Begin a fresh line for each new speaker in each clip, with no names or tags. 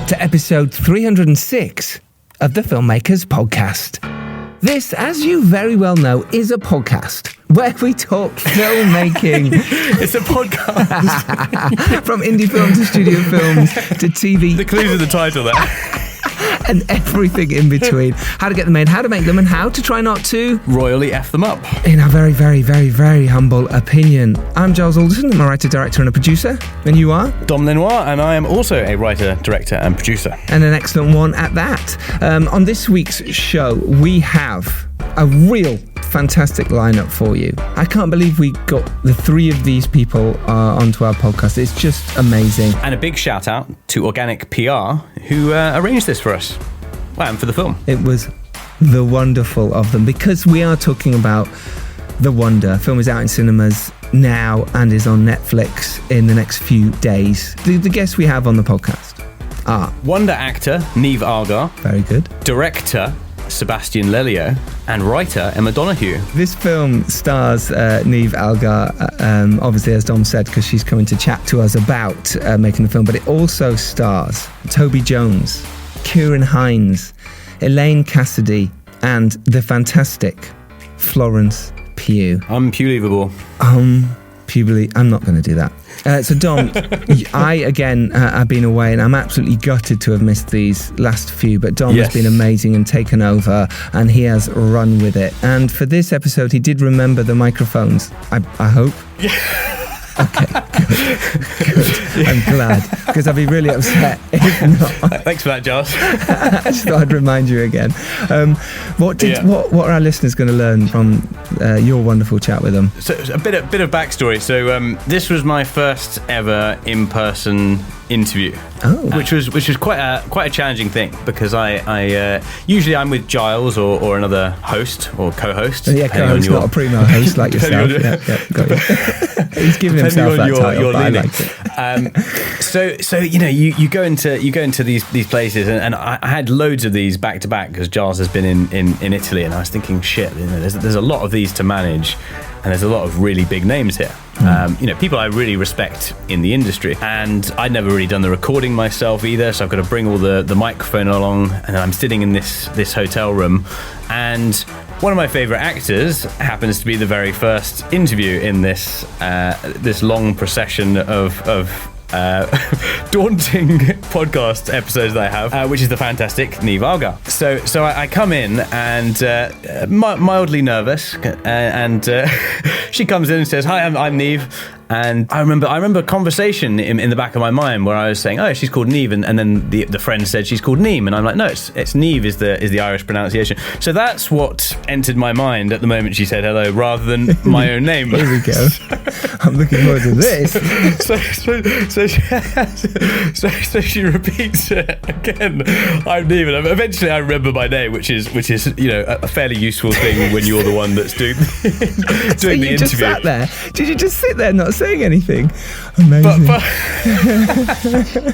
to episode 306 of the Filmmakers Podcast. This, as you very well know, is a podcast where we talk filmmaking.
It's a podcast.
From indie film to studio films to TV.
The clues in the title there.
And everything in between. How to get them made, how to make them, and how to try not to
royally F them up.
In our very, very, very, very humble opinion. I'm Giles Alderson. I'm a writer, director, and a producer. And you are?
Dom Lenoir, and I am also a writer, director, and producer.
And an excellent one at that. On this week's show, we have a real fantastic lineup for you. I can't believe we got the three of these people onto our podcast. It's just amazing.
And a big shout out to Organic PR, who arranged this for us. Well, and for the film.
It was the wonderful of them, because we are talking about The Wonder. The film is out in cinemas now and is on Netflix in the next few days. The guests we have on the podcast are
Wonder actor Niamh Algar.
Very good.
Director Sebastián Lelio, and writer Emma Donoghue.
This film stars Niamh Algar, obviously, as Dom said, because she's coming to chat to us about making the film, but it also stars Toby Jones, Ciarán Hinds, Elaine Cassidy, and the fantastic Florence Pugh.
Unbelievable.
I'm not going to do that. So Dom, I again have been away, and I'm absolutely gutted to have missed these last few, but Dom has been amazing and taken over, and he has run with it. And for this episode, he did remember the microphones, I hope. Okay, good. I'm glad, because I'd be really upset if not.
Thanks for that, Giles.
I just thought I'd remind you again. What are our listeners going to learn from your wonderful chat with them?
So a bit of backstory. So this was my first ever in-person interview, which was quite a challenging thing, because I usually I'm with Giles or another host or co-host.
Yeah, co-host, not a primo host like yourself. Got you. He's giving himself that title, but I liked it.
So you go into these places, and I had loads of these back to back, because Giles has been in Italy, and I was thinking, shit, there's a lot of these to manage, and there's a lot of really big names here. People I really respect in the industry, and I'd never really done the recording myself either, so I've got to bring all the microphone along, and I'm sitting in this hotel room, and one of my favourite actors happens to be the very first interview in this long procession of daunting podcast episodes that I have, which is the fantastic Niamh Algar. So I come in and mildly nervous, and she comes in and says, "Hi, I'm Niamh." And I remember a conversation in the back of my mind where I was saying, "Oh, she's called Niamh," and then the friend said she's called Niamh, and I'm like, "No, it's Niamh is the Irish pronunciation." So that's what entered my mind at the moment she said hello, rather than my own name.
Here we go. I'm looking forward to this.
So she repeats it again. I'm Niamh, and eventually I remember my name, which is a fairly useful thing when you're the one that's doing the interview.
Just sat there. Did you just sit there not saying anything? Amazing.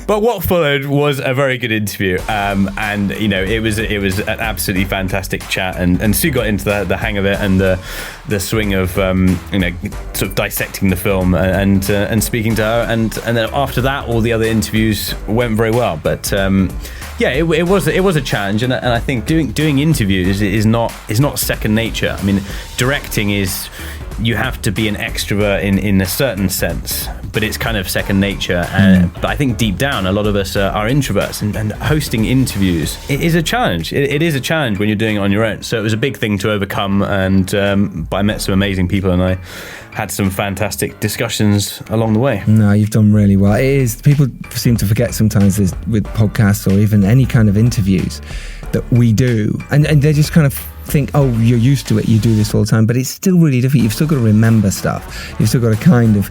But what followed was a very good interview, and it was an absolutely fantastic chat, and Sue got into the hang of it, and the swing of sort of dissecting the film and speaking to her, and then after that all the other interviews went very well. But it was a challenge, and I think doing interviews is not second nature. I mean, directing is, you have to be an extrovert in a certain sense, but it's kind of second nature. But I think deep down, a lot of us are introverts, and hosting interviews, it is a challenge. It is a challenge when you're doing it on your own. So it was a big thing to overcome, and I met some amazing people, and I had some fantastic discussions along the way.
No, you've done really well. It is, people seem to forget sometimes this with podcasts or even any kind of interviews that we do, and they just kind of think, oh, you're used to it, you do this all the time, but it's still really different. You've still got to remember stuff. You've still got to kind of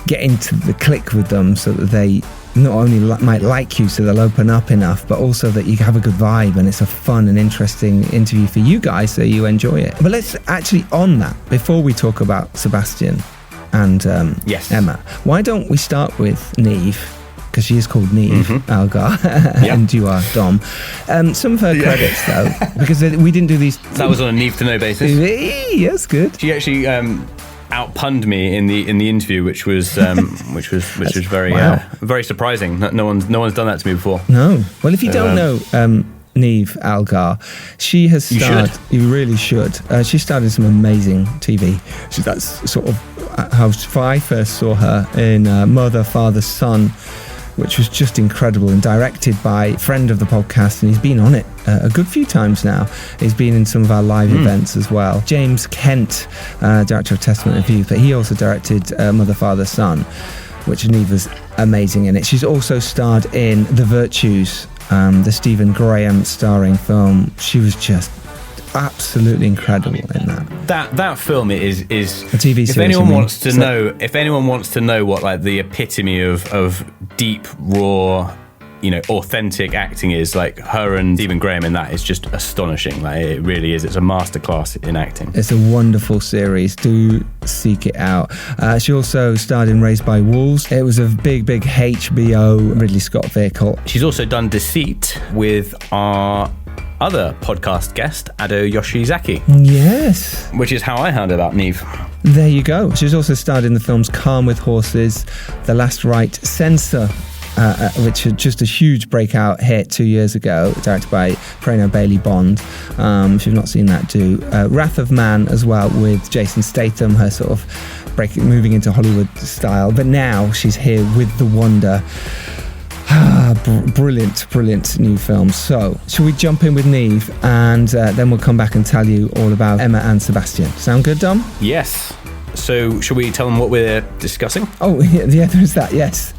get into the click with them, so that they not only might like you, so they'll open up enough, but also that you have a good vibe, and it's a fun and interesting interview for you guys, so you enjoy it. But let's actually, on that, before we talk about Sebastian and Emma, why don't we start with Niamh? Because she is called Niamh Algar, and you are Dom. Some of her credits, though, because we didn't do these.
That was on a Niamh to know basis.
That's good.
She actually outpunned me in the interview, which was very very surprising. No one's done that to me before.
No. Well, if you don't know Niamh Algar, she has starred. You really should. She starred in some amazing TV. So that's sort of how I first saw her in Mother, Father, Son, which was just incredible, and directed by a friend of the podcast, and he's been on it a good few times now. He's been in some of our live events as well. James Kent, director of Testament of Youth, but he also directed Mother, Father, Son, which Niamh was amazing in it. She's also starred in The Virtues, the Stephen Graham starring film. She was just absolutely incredible in that.
That film is a
TV series.
If anyone wants to know what like the epitome of deep, raw, authentic acting is, like her and Stephen Graham in that is just astonishing. Like it really is. It's a masterclass in acting. It's
a wonderful series. Do seek it out. She also starred in Raised by Wolves. It was a big HBO Ridley Scott vehicle.
She's also done Deceit with our other podcast guest, Ado Yoshizaki.
Yes.
Which is how I heard about Niamh.
There you go. She's also starred in the films Calm with Horses, The Last Right Censor, which was just a huge breakout hit 2 years ago, directed by Prano Bailey Bond. If you've not seen that, do. Wrath of Man as well, with Jason Statham, her sort of moving into Hollywood style. But now she's here with The Wonder. Brilliant new film. So, shall we jump in with Niamh, and then we'll come back and tell you all about Emma and Sebastián. Sound good, Dom?
Yes. So, shall we tell them what we're discussing?
Oh, yeah, there's that, yes.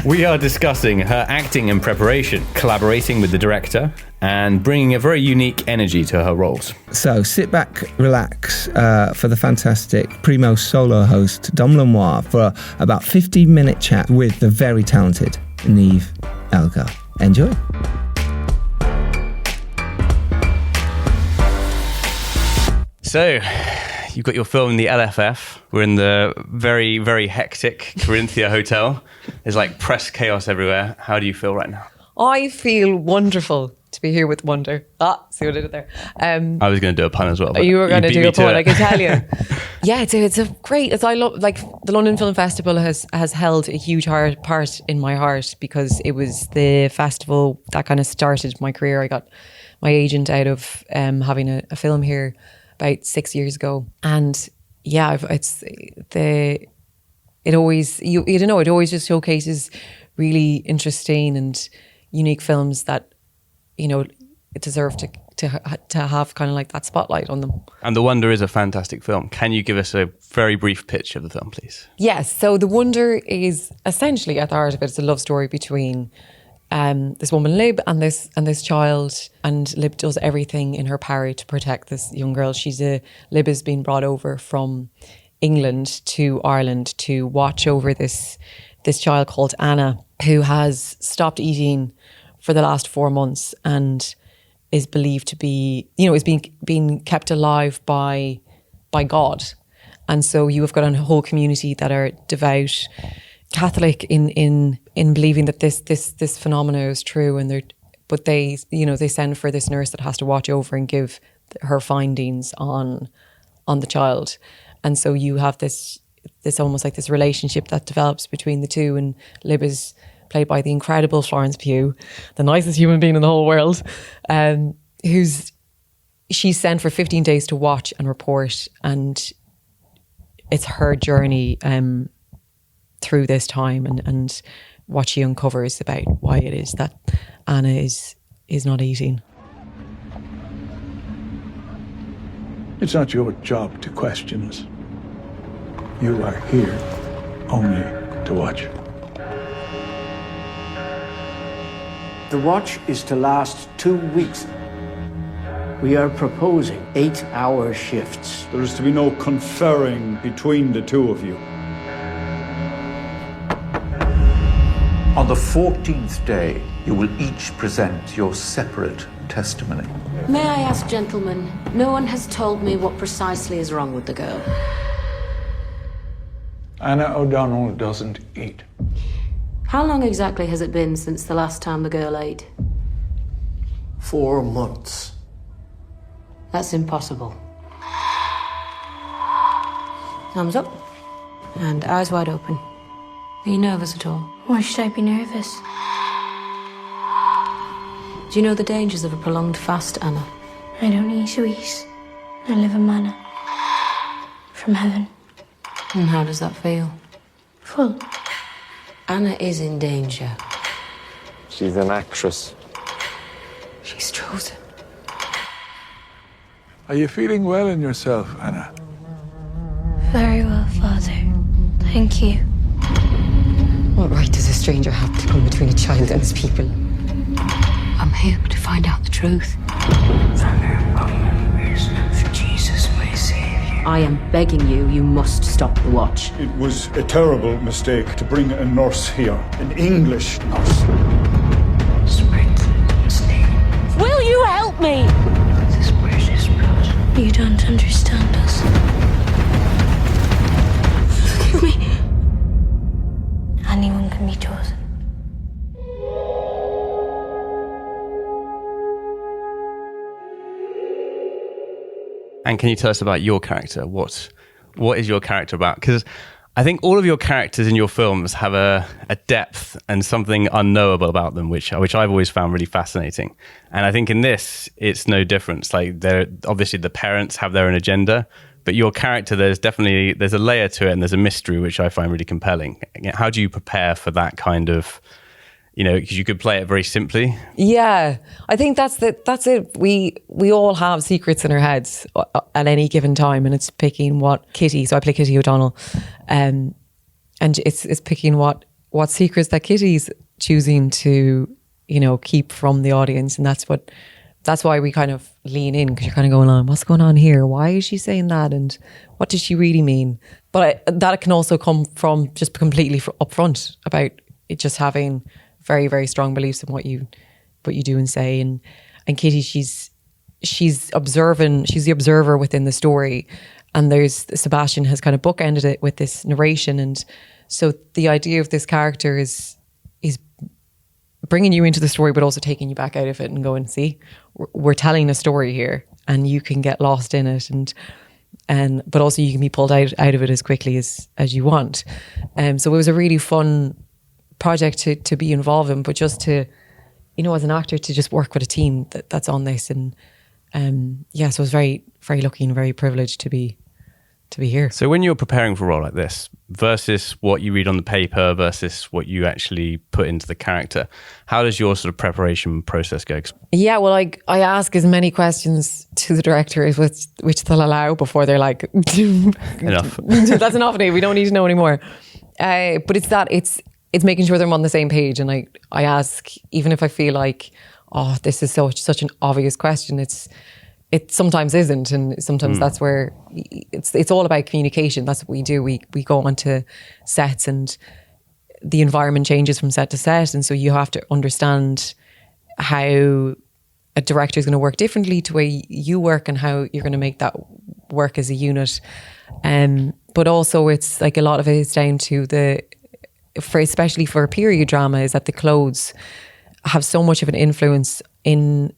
We are discussing her acting and preparation, collaborating with the director, and bringing a very unique energy to her roles. So
sit back, relax for the fantastic Primo solo host Dom Lemoir for about 15-minute chat with the very talented Niamh Algar. Enjoy.
So, you've got your film in the LFF. We're in the very, very hectic Corinthia Hotel. There's like press chaos everywhere. How do you feel right now?
I feel wonderful to be here with Wonder. See what I did there.
I was going to do a pun as well. But
you were going to do a pun, I can tell you. Yeah, it's a great. I love, like, the London Film Festival has held a huge part in my heart, because it was the festival that kind of started my career. I got my agent out of having a film here about 6 years ago, and yeah, it always just showcases really interesting and unique films that deserve to have kind of like that spotlight on them.
And The Wonder is a fantastic film. Can you give us a very brief pitch of the film, please?
Yes. So The Wonder is essentially, at the heart of it, it's a love story between this woman Lib and this child, and Lib does everything in her power to protect this young girl. Lib has been brought over from England to Ireland to watch over this child called Anna, who has stopped eating for the last 4 months and is believed to be, is being kept alive by God. And so you have got a whole community that are devout Catholic in believing that this phenomena is true, and they send for this nurse that has to watch over and give her findings on the child. And so you have this almost like this relationship that develops between the two, and Lib is played by the incredible Florence Pugh, the nicest human being in the whole world, she's sent for 15 days to watch and report, and it's her journey through this time and what she uncovers about why it is that Anna is not eating.
It's not your job to question us. You are here only to watch.
The watch is to last 2 weeks. We are proposing 8-hour shifts.
There is to be no conferring between the two of you.
On the 14th day, you will each present your separate testimony.
May I ask, gentlemen, no one has told me what precisely is wrong with the girl.
Anna O'Donnell doesn't eat.
How long exactly has it been since the last time the girl ate?
4 months.
That's impossible. Thumbs up. And eyes wide open. Are you nervous at all?
Why should I be nervous?
Do you know the dangers of a prolonged fast, Anna?
I don't need to eat. I live in manna. From heaven.
And how does that feel?
Full.
Anna is in danger.
She's an actress.
She's chosen.
Are you feeling well in yourself, Anna?
Very well, Father. Thank you.
What right does a stranger have to come between a child and his people?
I'm here to find out the truth.
For Jesus, my Savior.
I am begging you, you must stop the watch.
It was a terrible mistake to bring a nurse here, an English nurse.
Will you help me?
This precious blood.
You don't understand us.
Forgive me.
Anyone can be chosen.
And can you tell us about your character? What is your character about? Because I think all of your characters in your films have a depth and something unknowable about them, which I've always found really fascinating. And I think in this, it's no different. Like, obviously the parents have their own agenda, but your character, there's a layer to it, and there's a mystery which I find really compelling. How do you prepare for that kind of, because you could play it very simply?
Yeah, I think that's it. We all have secrets in our heads at any given time, and it's picking what Kitty. So I play Kitty O'Donnell, and it's picking what secrets that Kitty's choosing to keep from the audience, and that's why we kind of lean in, because you're kind of going on, what's going on here? Why is she saying that? And what does she really mean? But that can also come from just completely upfront about it, just having very, very strong beliefs in what you do and say. And Kitty, she's observant. She's the observer within the story. And Sebastián has kind of bookended it with this narration. And so the idea of this character is bringing you into the story, but also taking you back out of it and going, see, we're telling a story here, and you can get lost in it, but also you can be pulled out of it as quickly as you want. So it was a really fun project to be involved in, but just to, as an actor, to just work with a team that's on this. And so I was very, very lucky and very privileged to be here.
So when you're preparing for a role like this versus what you read on the paper versus what you actually put into the character, how does your sort of preparation process go?
Yeah, well, I ask as many questions to the director as which they'll allow before they're like,
enough.
That's enough, Nate. We don't need to know anymore. But it's making sure they're on the same page. And I ask, even if I feel like, oh, this is such an obvious question, it sometimes isn't, and sometimes that's where it's all about communication. That's what we do. We go onto sets, and the environment changes from set to set, and so you have to understand how a director is going to work differently to the way you work, and how you're going to make that work as a unit. But also, it's like a lot of it is down to especially for a period drama, is that the clothes have so much of an influence in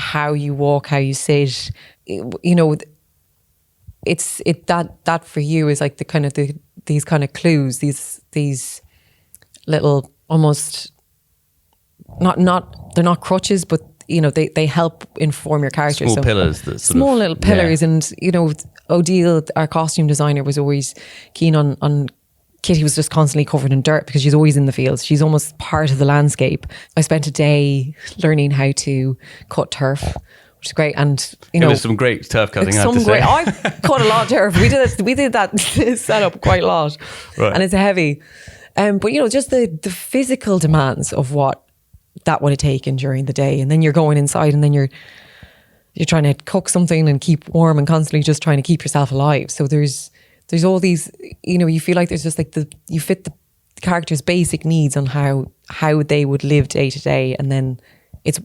how you walk, how you sit. That for you is like the kind of these kind of clues, these little, almost not they're not crutches, but they help inform your character.
Small pillars,
small little pillars. Yeah. And Odile, our costume designer, was always keen on Kitty was just constantly covered in dirt because she's always in the fields. She's almost part of the landscape. I spent a day learning how to cut turf, which is great. And
there's some great turf cutting.
I cut a lot of turf. We did that setup quite a lot, right. And it's heavy. But just the physical demands of what that would have taken during the day, and then you're going inside, and then you're trying to cook something and keep warm, and constantly just trying to keep yourself alive. So there's all these, you feel like there's just like you fit the character's basic needs on how they would live day to day, and then it's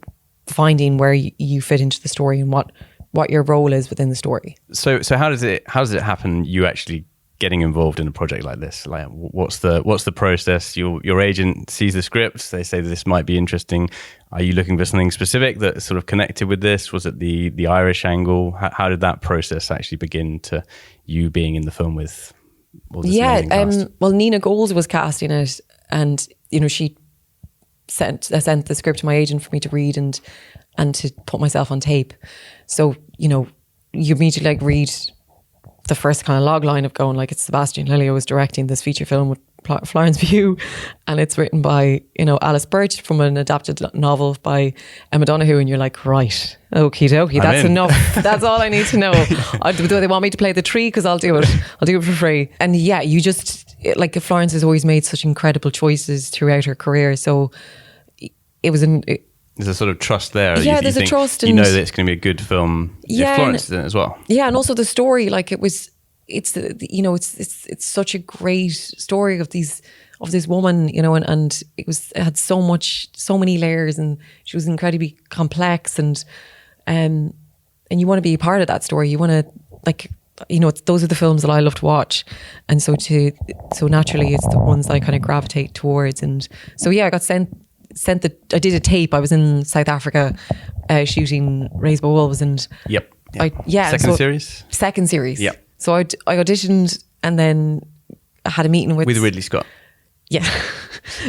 finding where you fit into the story and what your role is within the story.
So how does it happen? You actually getting involved in a project like this? Like, what's the process? Your agent sees the script. They say this might be interesting. Are you looking for something specific that sort of connected with this? Was it the Irish angle? How did that process actually begin to you being in the film with the amazing cast?
Well, Nina Gold was cast in it, and she sent the script to my agent for me to read and to put myself on tape. So you immediately read the first kind of log line of going it's Sebastián Lelio was directing this feature film with Florence Pugh, and it's written by Alice Birch from an adapted novel by Emma Donoghue, and you're like, right, okie dokie, that's enough. That's all I need to know. Do they want me to play the tree? Because I'll do it for free. And yeah, you just Florence has always made such incredible choices throughout her career, so it was
there's a sort of trust there.
Yeah, there's a trust, and
that it's going to be a good film.
Yeah,
Florence is in it as well.
Yeah, and also the story, it's such a great story of this woman, and it had so many layers, and she was incredibly complex, and you want to be a part of that story. You want to those are the films that I love to watch, and so naturally it's the ones that I kind of gravitate towards. And so yeah, I got sent I did a tape. I was in South Africa shooting Raised by Wolves, and
yep.
Second series.
Yep.
So I auditioned, and then I had a meeting with
Ridley Scott.
Yeah,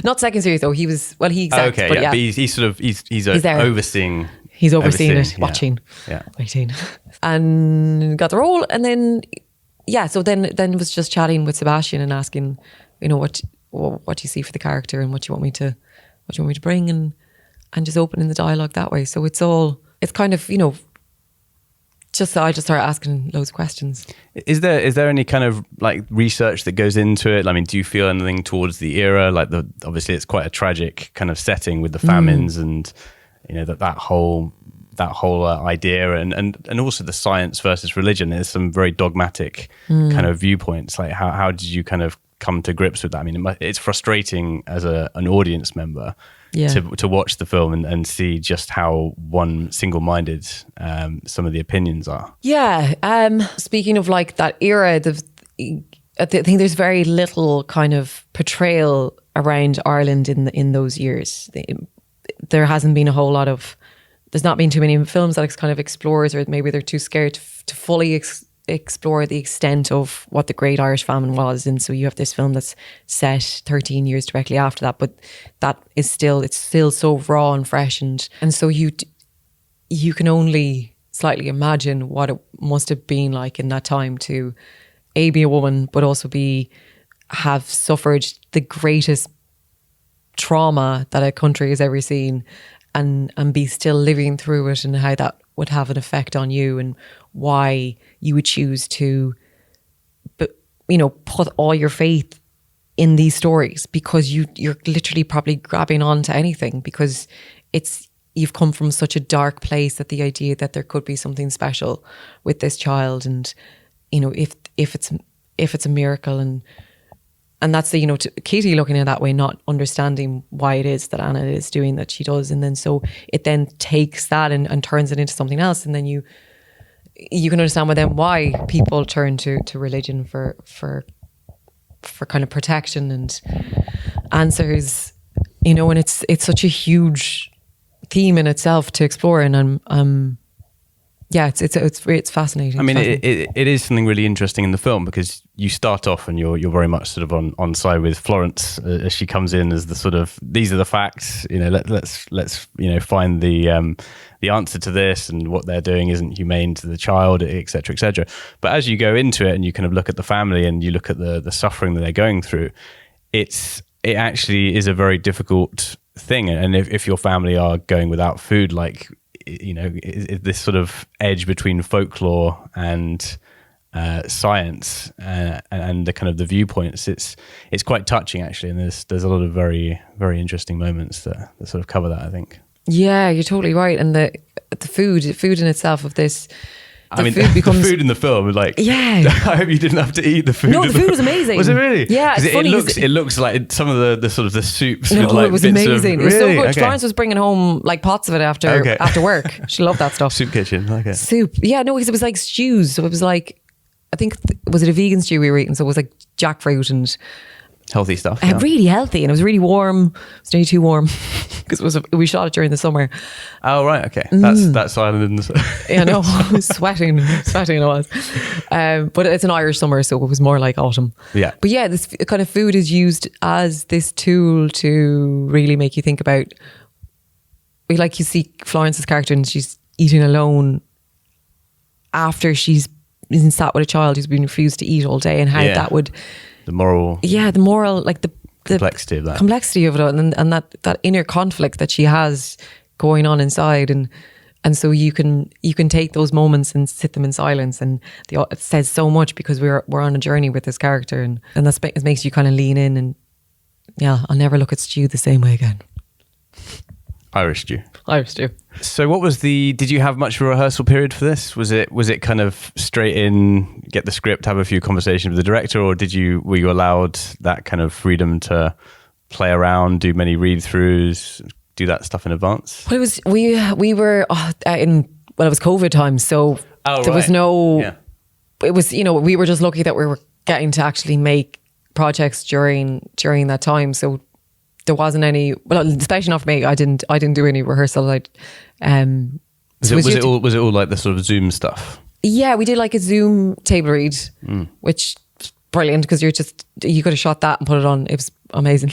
not second series though. He was he execs,
okay,
but
yeah. But he's there. Overseeing.
He's overseeing it, watching,
waiting,
and got the role. And then so then was just chatting with Sebastián and asking, what do you see for the character, and what do you want me to bring, and just opening the dialogue that way. So it's kind of I just started asking loads of questions.
Is there any kind of research that goes into it? I mean, do you feel anything towards the era? Obviously it's quite a tragic kind of setting with the famines and that whole idea, and also the science versus religion. There's some very dogmatic kind of viewpoints. How did you kind of come to grips with that? I mean, it's frustrating as an audience member to watch the film and see just how single-minded some of the opinions are.
Yeah. Speaking of that era, I think there's very little kind of portrayal around Ireland in those years. There hasn't been a whole lot of. There's not been too many films that kind of explores, or maybe they're too scared to fully explore the extent of what the Great Irish Famine was. And so you have this film that's set 13 years directly after that, but that is still so raw and fresh, and so you can only slightly imagine what it must have been like in that time to be a woman, but also have suffered the greatest trauma that a country has ever seen, and be still living through it, and how that would have an effect on you, and why you would choose to put all your faith in these stories, because you're literally probably grabbing on to anything, because you've come from such a dark place, that the idea that there could be something special with this child, and if it's a miracle, and that's to Katie looking at it that way, not understanding why it is that Anna is doing that she does, and then so it then takes that and turns it into something else, and then you can understand why people turn to religion for kind of protection and answers, and it's such a huge theme in itself to explore, and it's fascinating.
I mean, it is something really interesting in the film, because you start off and you're very much sort of on side with Florence as she comes in as the sort of, these are the facts, let's find the answer to this, and what they're doing isn't humane to the child, etc., etc. But as you go into it and you kind of look at the family and you look at the suffering that they're going through, it actually is a very difficult thing. And if your family are going without food, this sort of edge between folklore and science and the kind of the viewpoints, it's quite touching actually, and there's a lot of very, very interesting moments that sort of cover that, I think.
Yeah, you're totally right. And the food in itself of this,
the food in the film, I hope you didn't have to eat the food.
No, the food was amazing.
Was it really?
Yeah, it's funny.
It looks like some of the sort of the soups.
No,
with
it was
bits
amazing. It was so good. Okay. Florence was bringing home pots of it after work. She loved that stuff.
Soup kitchen. Okay.
Soup. Yeah, no, because it was like stews. So it was I think was it a vegan stew we were eating? So it was jackfruit and
Healthy stuff.
Really healthy, and it was really warm. It was nearly too warm because we shot it during the summer.
Oh right, okay. That's Ireland.
Yeah, no, I was sweating it was. But it's an Irish summer, so it was more like autumn.
Yeah.
But yeah, this kind of food is used as this tool to really make you think about. Like you see Florence's character, and she's eating alone after she's been sat with a child who's been refused to eat all day, and how that would.
The moral,
like the
complexity of
it, and that inner conflict that she has going on inside, and so you can take those moments and sit them in silence, and it says so much because we're on a journey with this character, and that makes you kind of lean in, and I'll never look at stew the same way again.
Irish stew.
So
what was did you have much of a rehearsal period for this? Was it kind of straight in, get the script, have a few conversations with the director, or were you allowed that kind of freedom to play around, do many read-throughs, do that stuff in advance?
Well, we were it was COVID time, so there was no, it was, we were just lucky that we were getting to actually make projects during that time. So there wasn't any, well, especially not for me. I didn't do any rehearsal. Was it
all like the sort of Zoom stuff?
Yeah, we did like a Zoom table read, which was brilliant because you could have shot that and put it on. It was amazing.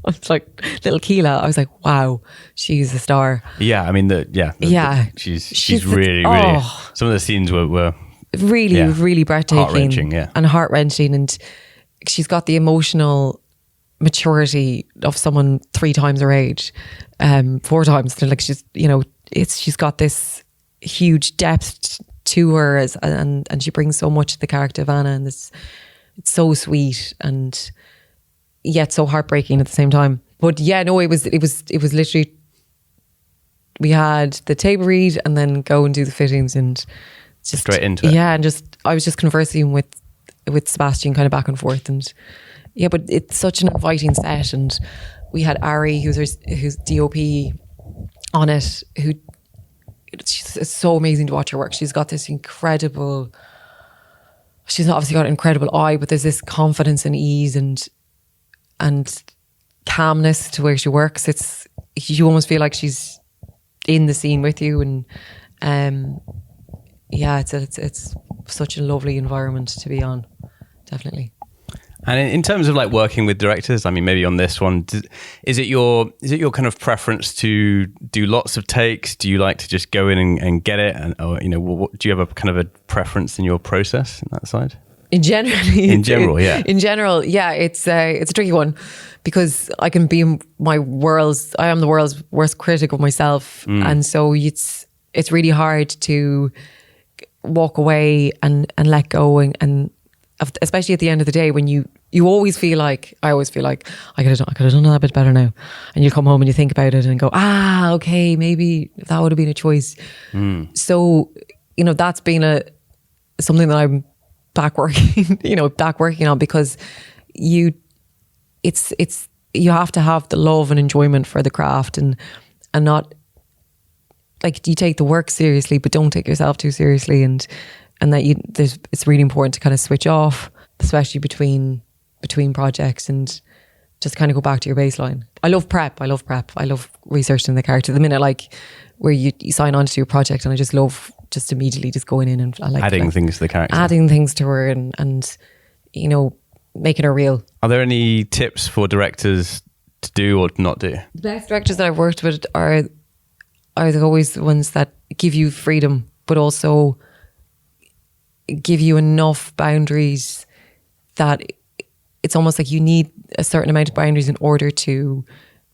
It's like little Keela. I was like, wow, she's a star.
Yeah, I mean, she's really, some of the scenes were
really, really breathtaking,
heart-wrenching,
and heart-wrenching, and she's got the emotional maturity of someone 3 times her age, 4 times. Like she's got this huge depth to her, and she brings so much to the character of Anna, and it's so sweet and yet so heartbreaking at the same time. But yeah, no, it was literally, we had the table read and then go and do the fittings and just
straight into it.
Yeah, and I was just conversing with Sebastián kind of back and forth, and yeah, but it's such an inviting set, and we had Ari, who's DOP on it, it's so amazing to watch her work. She's got this incredible, she's obviously got an incredible eye, but there's this confidence and ease and calmness to where she works. You almost feel like she's in the scene with you, and it's such a lovely environment to be on, definitely.
And in terms of like working with directors, I mean, maybe on this one, is it your kind of preference to do lots of takes? Do you like to just go in and get it? Or do you have a kind of a preference in your process in that side?
In general, yeah, it's a tricky one because I can be I am the world's worst critic of myself, and so it's really hard to walk away and let go, and especially at the end of the day when you always feel like, I always feel like I could have done that a bit better now, and you come home and you think about it and go, okay, maybe that would have been a choice. So that's been something that I'm back working on, because you have to have the love and enjoyment for the craft, and not like, you take the work seriously but don't take yourself too seriously, and that it's really important to kind of switch off, especially between projects, and just kind of go back to your baseline. I love prep. I love researching the character. The minute like where you sign on to your project, and I just love just immediately just going in and I like
adding things to the character,
adding things to her, and making her real.
Are there any tips for directors to do or not do?
The best directors that I've worked with are always the ones that give you freedom, but also give you enough boundaries that it's almost like you need a certain amount of boundaries in order to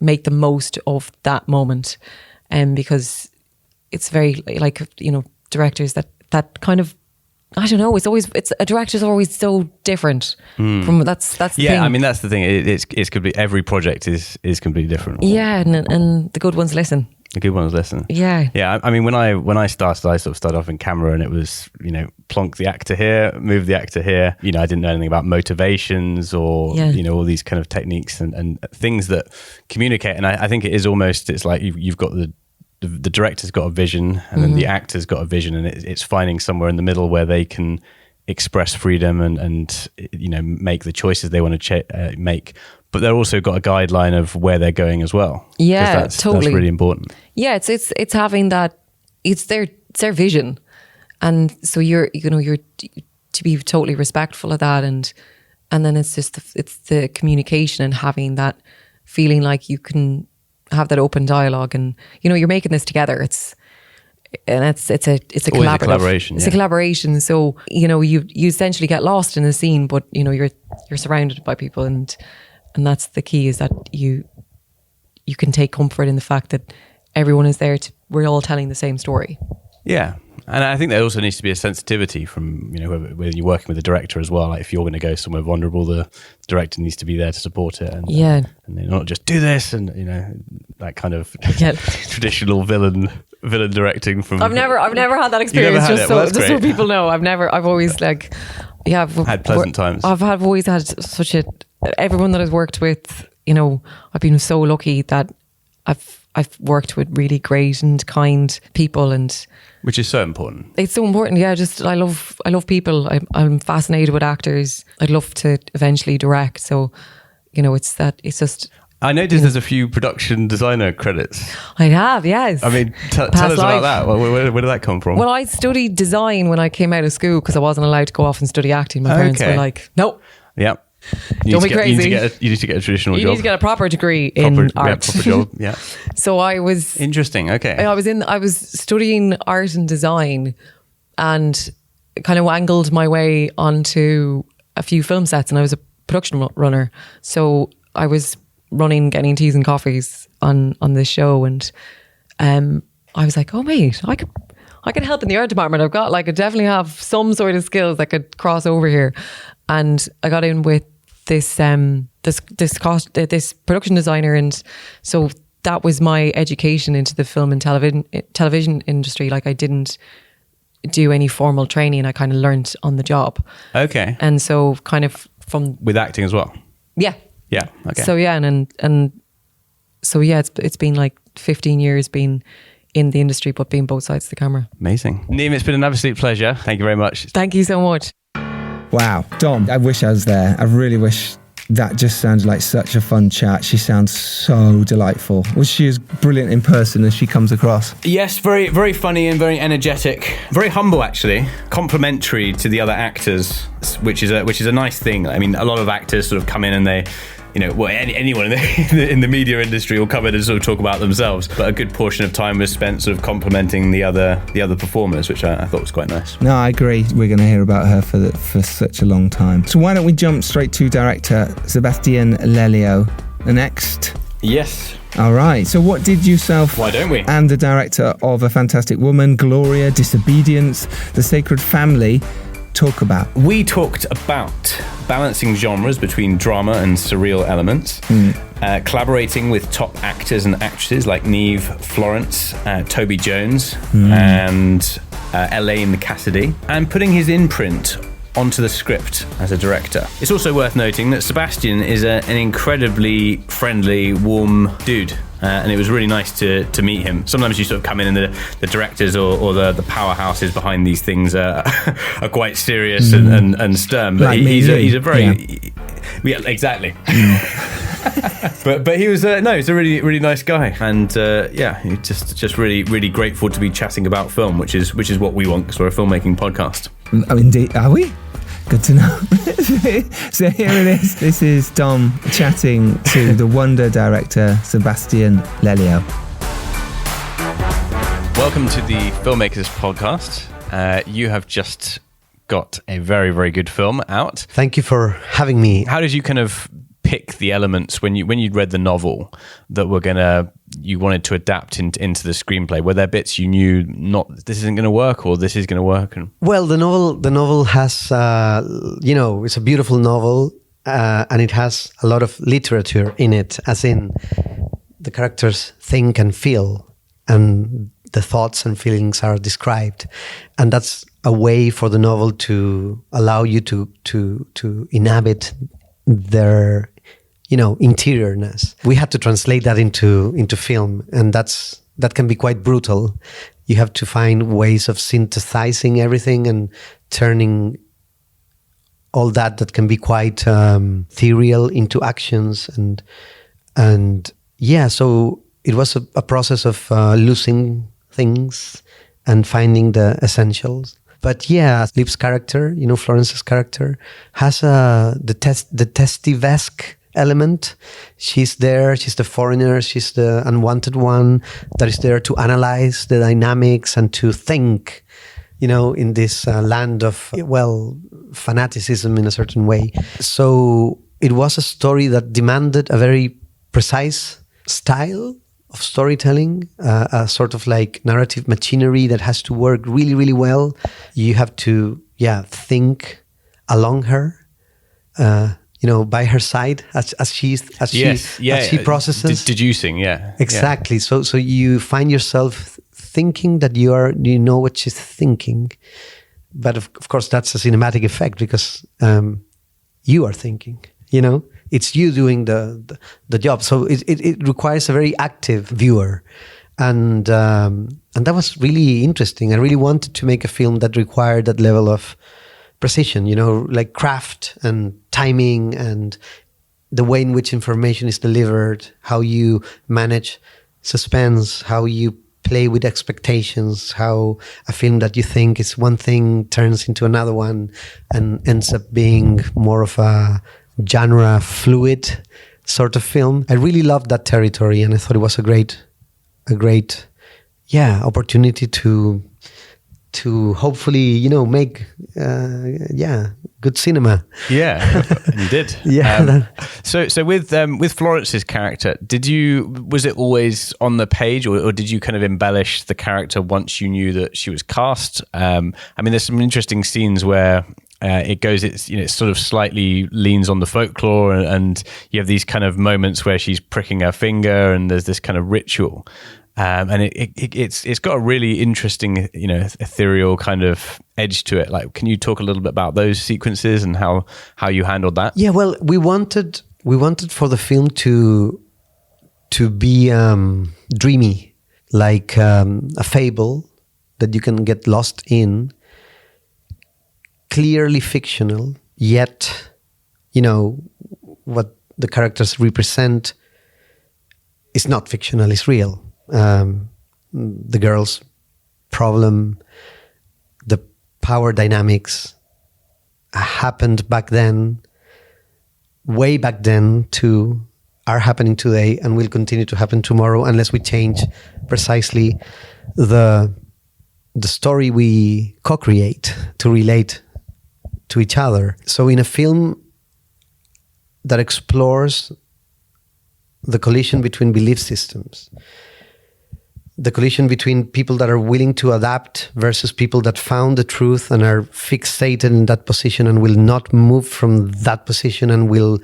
make the most of that moment. Because it's very like, directors that kind of, I don't know, a director's always so different from that's the thing.
Yeah, I mean, that's the thing. It's completely, every project is completely different.
Yeah, and the good ones listen.
The good ones listen.
Yeah.
Yeah. I mean, when I started, I sort of started off in camera, and it was, plonk the actor here, move the actor here. I didn't know anything about motivations or, all these kind of techniques and things that communicate. And I think it is almost, it's like you've got the director's got a vision, and then the actor's got a vision, and it's finding somewhere in the middle where they can express freedom and make the choices they want to make, but they're also got a guideline of where they're going as well.
Yeah, totally.
That's really important.
Yeah, it's having that. It's their vision, and so you're to be totally respectful of that, and then it's just it's the communication and having that feeling like you can have that open dialogue, and you're making this together. It's a collaboration. It's a collaboration. So you essentially get lost in the scene, but you're surrounded by people, and that's the key, is that you can take comfort in the fact that everyone is there. We're all telling the same story.
Yeah. And I think there also needs to be a sensitivity from, when you're working with the director as well. Like if you're going to go somewhere vulnerable, the director needs to be there to support it. And they're not just do this and, that kind of traditional villain directing from. I've never had that experience. Just so people know, I've always had pleasant times. I've always had everyone that I've worked with, I've been so lucky that I've worked with really great and kind people, and which is so important. It's so important. Yeah, I love people. I'm fascinated with actors. I'd love to eventually direct. So, it's just. I noticed there's a few production designer credits. I have, yes. I mean, tell us about that. Where did that come from? Well, I studied design when I came out of school because I wasn't allowed to go off and study acting. My parents were like, no. Yeah. Don't be crazy. You need to get a traditional job. You need to get a proper degree in art. Proper job, yeah. So I was... Interesting, okay. I was studying art and design and kind of wangled my way onto a few film sets, and I was a production runner. So I was getting teas and coffees on this show, and I was like, oh mate, I could help in the art department. I could definitely have some sort of skills that could cross over here. And I got in with this production designer, and so that was my education into the film and television industry. I didn't do any formal training. I kind of learned on the job. Okay. And so kind of from with acting as well. Yeah. Yeah. Okay. So yeah, and so yeah, it's been 15 years being in the industry, but being both sides of the camera. Amazing. Niamh, it's been an absolute pleasure. Thank you very much. Thank you so much.
Wow. Dom, I wish I was there. I really wish. That just sounds like such a fun chat. She sounds so delightful. Was she as brilliant in person as she comes across? Yes, very, very funny and very energetic. Very humble, actually. Complimentary to the other actors, which is a nice thing. I mean, a lot of actors sort of come in and they, anyone in the media industry will come in and sort of talk about themselves. But a good portion of time was spent sort of complimenting the other performers, which I thought was quite nice. No, I agree. We're going to hear about her for such a long time. So why don't we jump straight to director Sebastián Lelio next? Yes. All right. So what did yourself Why don't we? And the director of A Fantastic Woman, Gloria, Disobedience, The Sacred Family talk about? We talked about balancing genres between drama and surreal elements, collaborating with top actors and actresses like Niamh, Florence, Toby Jones, and Elaine Cassidy, and putting his imprint onto the script as a director. It's also worth noting that Sebastián is an incredibly friendly, warm dude. And it was really nice to meet him. Sometimes you sort of come in and the directors or the powerhouses behind these things are quite serious and stern. But he's a very... Yeah, exactly. but he was he's a really, really nice guy. And just really, really grateful to be chatting about film, which is what we want because we're a filmmaking podcast. Oh, indeed. Are we? Good to know. So here it is. This is Dom chatting to the wonder director, Sebastián Lelio. Welcome to the Filmmakers Podcast. You have just got a very, very good film out.
Thank you for having me. How
did you kind of pick the elements when you'd read the novel that you wanted to adapt into the screenplay? Were there bits you knew this isn't going to work or this is going to work?
Well, the novel has it's a beautiful novel and it has a lot of literature in it, as in the characters think and feel and the thoughts and feelings are described, and that's a way for the novel to allow you to inhabit their interiorness. We had to translate that into film, and that can be quite brutal. You have to find ways of synthesizing everything and turning all that can be quite ethereal into actions and yeah. So it was a process of losing things and finding the essentials. But yeah, Liv's character, Florence's character, has the testy-esque element. She's there, she's the foreigner, she's the unwanted one that is there to analyze the dynamics and to think, in this land of, fanaticism in a certain way. So it was a story that demanded a very precise style of storytelling, a sort of like narrative machinery that has to work really, really well. You have to, think along her, by her side as she processes.
Deducing, yeah.
Exactly. So you find yourself thinking that you know what she's thinking, but of course that's a cinematic effect because you are thinking. It's you doing the job. So it requires a very active viewer. And that was really interesting. I really wanted to make a film that required that level of precision, like craft and timing and the way in which information is delivered, how you manage suspense, how you play with expectations, how a film that you think is one thing turns into another one and ends up being more of a genre fluid sort of film. I really loved that territory, and I thought it was a great opportunity to hopefully make good cinema.
Yeah, and you did.
Yeah.
So with Florence's character, was it always on the page, or did you kind of embellish the character once you knew that she was cast? There's some interesting scenes where it sort of slightly leans on the folklore, and you have these kind of moments where she's pricking her finger, and there's this kind of ritual, and it's got a really interesting, ethereal kind of edge to it. Like, can you talk a little bit about those sequences and how you handled that?
Yeah, well, we wanted for the film to be dreamy, like a fable that you can get lost in. Clearly fictional, yet, what the characters represent is not fictional, it's real. The girl's problem, the power dynamics happened back then, way back then too, are happening today and will continue to happen tomorrow unless we change precisely the story we co-create to relate to each other. So in a film that explores the collision between belief systems, the collision between people that are willing to adapt versus people that found the truth and are fixated in that position and will not move from that position and will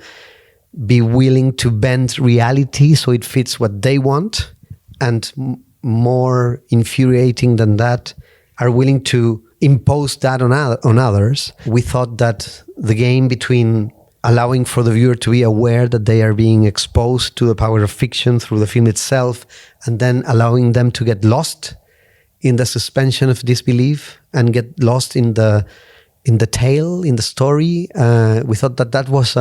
be willing to bend reality so it fits what they want, and more infuriating than that, are willing to impose that on others. We thought that the game between allowing for the viewer to be aware that they are being exposed to the power of fiction through the film itself, and then allowing them to get lost in the suspension of disbelief and get lost in the tale, in the story. We thought that was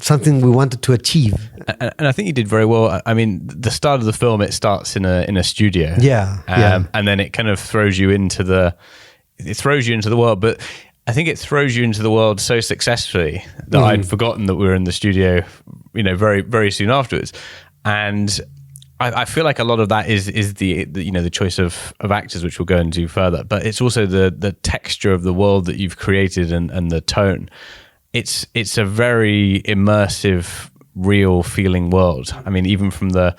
something we wanted to achieve.
And I think you did very well. I mean, the start of the film, it starts in a studio.
Yeah.
And then it kind of throws you into the world. But I think it throws you into the world so successfully that I'd forgotten that we were in the studio, very, very soon afterwards. And I feel like a lot of that is the choice of actors, which we'll go into further. But it's also the texture of the world that you've created and the tone. It's a very immersive, real feeling world. I mean, even from the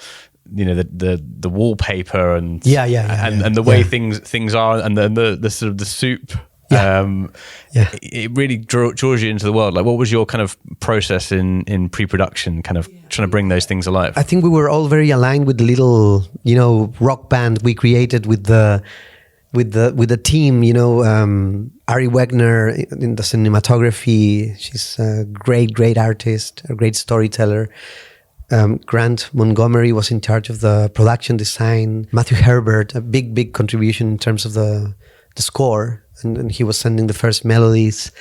wallpaper and the way things are, and the sort of the soup. It really draws you into the world. Like, what was your kind of process in pre-production, kind of trying to bring those things alive?
I think we were all very aligned with the little, rock band we created with the team. Ari Wegner in the cinematography. She's a great artist, a great storyteller. Grant Montgomery was in charge of the production design. Matthew Herbert, a big contribution in terms of the score. and he was sending the first melodies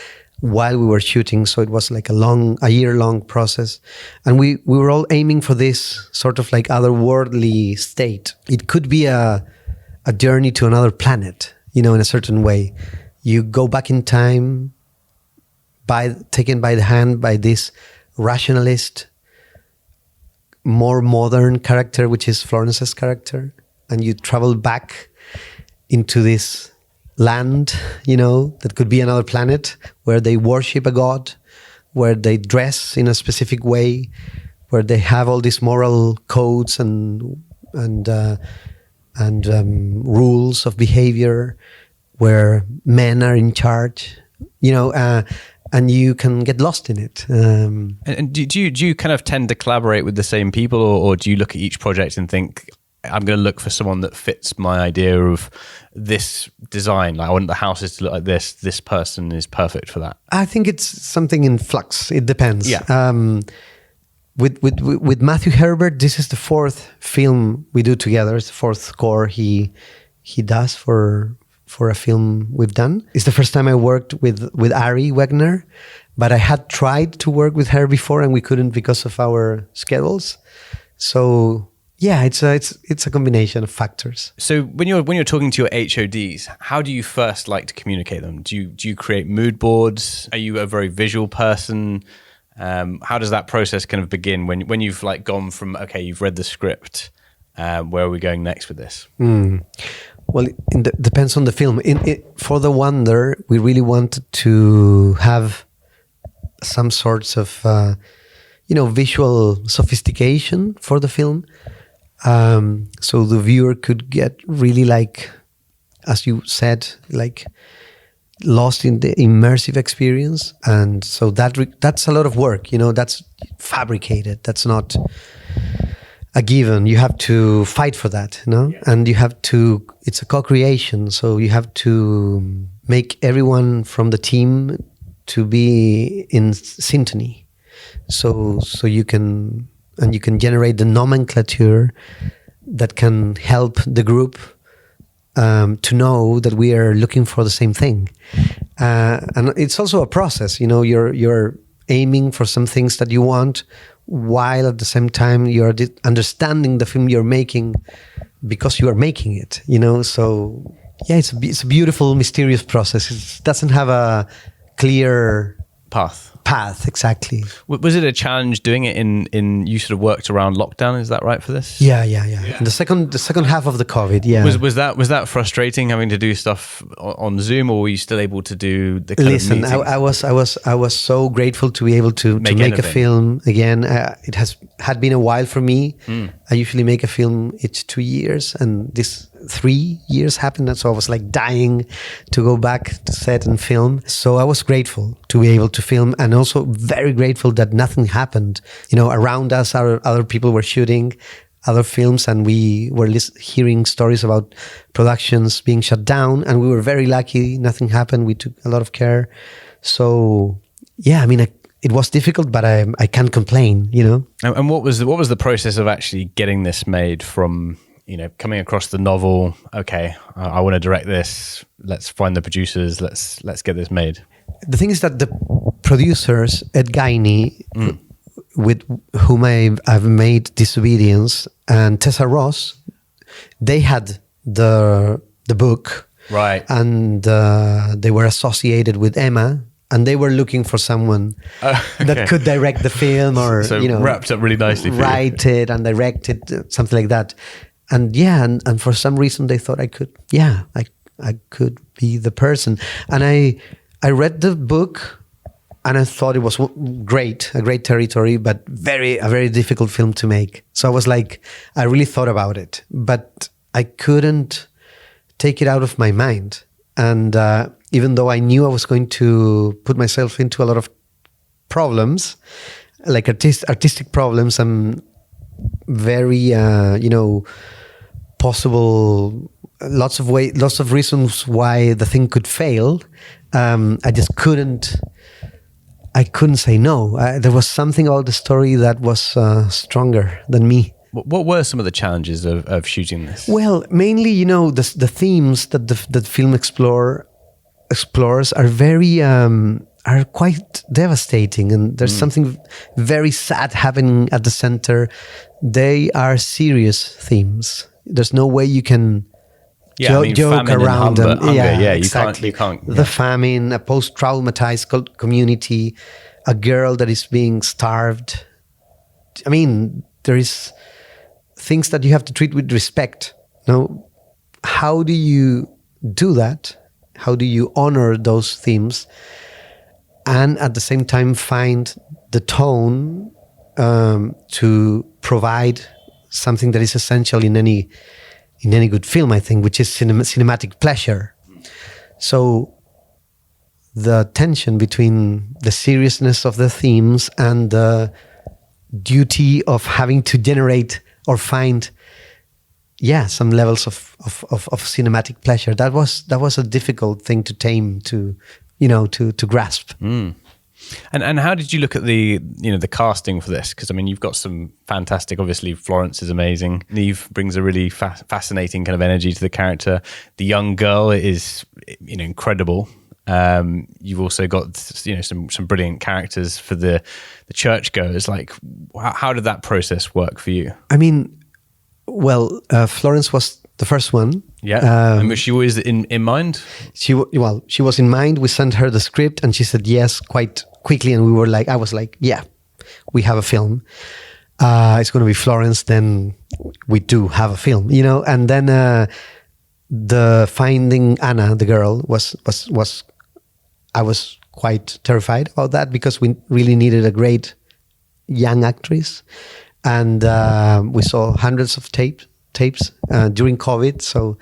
while we were shooting. So it was like a year-long process. And we were all aiming for this sort of like otherworldly state. It could be a journey to another planet, in a certain way. You go back in time, taken by the hand by this rationalist, more modern character, which is Florence's character, and you travel back into this land, that could be another planet, where they worship a god, where they dress in a specific way, where they have all these moral codes and rules of behavior, where men are in charge, and you can get lost in it.
And do you kind of tend to collaborate with the same people, or do you look at each project and think, I'm going to look for someone that fits my idea of this design? Like, I want the houses to look like this. This person is perfect for that.
I think it's something in flux. It depends.
Yeah.
With Matthew Herbert, this is the fourth film we do together. It's the fourth score he does for a film we've done. It's the first time I worked with Ari Wegner, but I had tried to work with her before and we couldn't because of our schedules. So yeah, it's a combination of factors.
So when you're talking to your HODs, how do you first like to communicate them? Do you create mood boards? Are you a very visual person? How does that process kind of begin when you've like gone from, okay, you've read the script, where are we going next with this?
Well, it depends on the film. For The Wonder, we really wanted to have some sorts of visual sophistication for the film. So the viewer could get really, like, as you said, like lost in the immersive experience. And so that's a lot of work, that's fabricated. That's not a given. You have to fight for that, Yeah. And it's a co-creation. So you have to make everyone from the team to be in synchrony. So you can generate the nomenclature that can help the group to know that we are looking for the same thing. And it's also a process, you're aiming for some things that you want, while at the same time you're understanding the film you're making because you are making it, So yeah, it's a beautiful, mysterious process. It doesn't have a clear
path,
exactly.
Was it a challenge doing it in you sort of worked around lockdown, is that right, for this?
Yeah. The second half of the COVID, yeah.
Was that frustrating, having to do stuff on Zoom, or were you still able to do the kind of meetings?
I was so grateful to be able to make a film again. It had been a while for me. I usually make a film each 2 years, and this 3 years happened, and so I was like dying to go back to set and film. So I was grateful to be able to film, and also very grateful that nothing happened. Around us, other people were shooting other films, and we were hearing stories about productions being shut down, and we were very lucky. Nothing happened. We took a lot of care. So yeah, it was difficult, but I can't complain.
And what was the process of actually getting this made from? Coming across the novel, okay, I want to direct this. Let's find the producers. Let's get this made.
The thing is that the producers, Ed Gainey, with whom I've made Disobedience, and Tessa Ross, they had the book,
right?
And they were associated with Emma, and they were looking for someone that could direct the film, or
so wrapped up really nicely.
Write it and direct it, something like that. And yeah, and for some reason they thought I could be the person. And I read the book, and I thought it was a great territory, but a very difficult film to make. So I was like, I really thought about it, but I couldn't take it out of my mind. And even though I knew I was going to put myself into a lot of problems, like artistic problems, and very, possible, lots of reasons why the thing could fail. I just couldn't say no. There was something about the story that was stronger than me.
What were some of the challenges of shooting this?
Well, mainly, the themes that the film explores are are quite devastating, and there's something very sad happening at the center. They are serious themes. There's no way you can joke around them.
Hunger,
exactly.
You can't.
The famine, a post-traumatized community, a girl that is being starved. I mean, there is things that you have to treat with respect. Now, how do you do that? How do you honor those themes and at the same time find the tone to provide something that is essential in any good film, I think, which is cinematic pleasure. So the tension between the seriousness of the themes and the duty of having to generate or find some levels of cinematic pleasure. That was a difficult thing to tame, to grasp.
And how did you look at the casting for this? Because I mean, you've got some fantastic. Obviously, Florence is amazing. Niamh brings a really fascinating kind of energy to the character. The young girl is incredible. You've also got some brilliant characters for the churchgoers. Like, how did that process work for you?
I mean, well, Florence was the first one.
Yeah, and was she always in mind?
She was in mind. We sent her the script, and she said yes quite quickly. And I was like, yeah, we have a film. It's going to be Florence. Then we do have a film, And then the finding Anna, the girl, was. I was quite terrified about that because we really needed a great young actress, and we saw hundreds of tapes during COVID. So,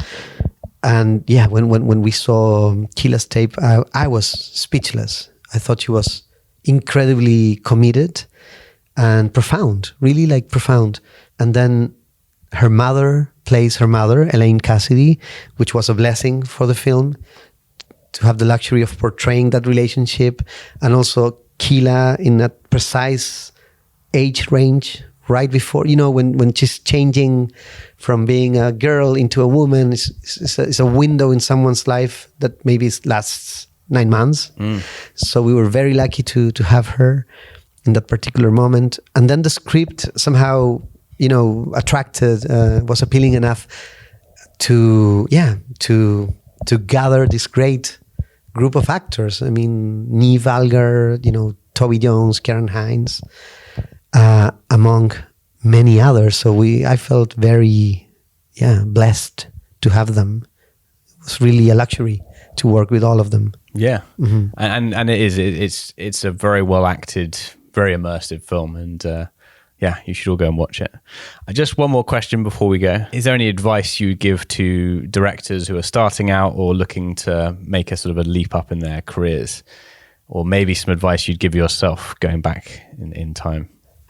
and yeah, when we saw Kila's tape, I was speechless. I thought she was incredibly committed and profound, really profound. And then her mother plays her mother, Elaine Cassidy, which was a blessing for the film to have the luxury of portraying that relationship, and also Kila in that precise age range right before, when she's changing from being a girl into a woman. It's a window in someone's life that maybe lasts 9 months. So we were very lucky to have her in that particular moment. And then the script somehow, attracted, was appealing enough to gather this great group of actors. I mean, Niamh Algar, Toby Jones, Karen Hines, among many others. So I felt very, blessed to have them. It was really a luxury to work with all of them.
Yeah, and it's a very well acted, very immersive film, and you should all go and watch it. Just one more question before we go. Is there any advice you give to directors who are starting out or looking to make a sort of a leap up in their careers? Or maybe some advice you'd give yourself going back in time?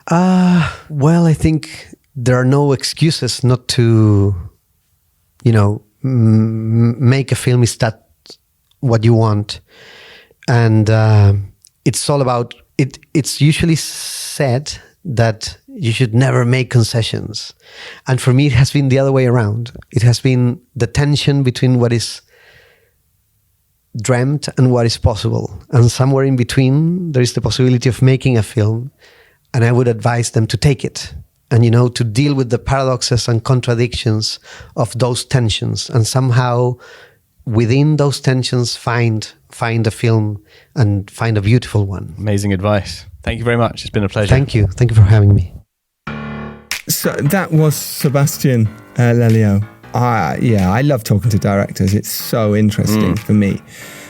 Well, I think there are no excuses not to, make a film. Is that what you want? And it's all about it. It's usually said that you should never make concessions. And for me, it has been the other way around. It has been the tension between what is dreamt and what is possible. And somewhere in between, there is the possibility of making a film. And I would advise them to take it and, to deal with the paradoxes and contradictions of those tensions, and somehow within those tensions find a film and find a beautiful one.
Amazing advice. Thank you very much. It's been a pleasure.
Thank you. Thank you for having me.
So that was Sebastián Lelio. I love talking to directors. It's so interesting for me.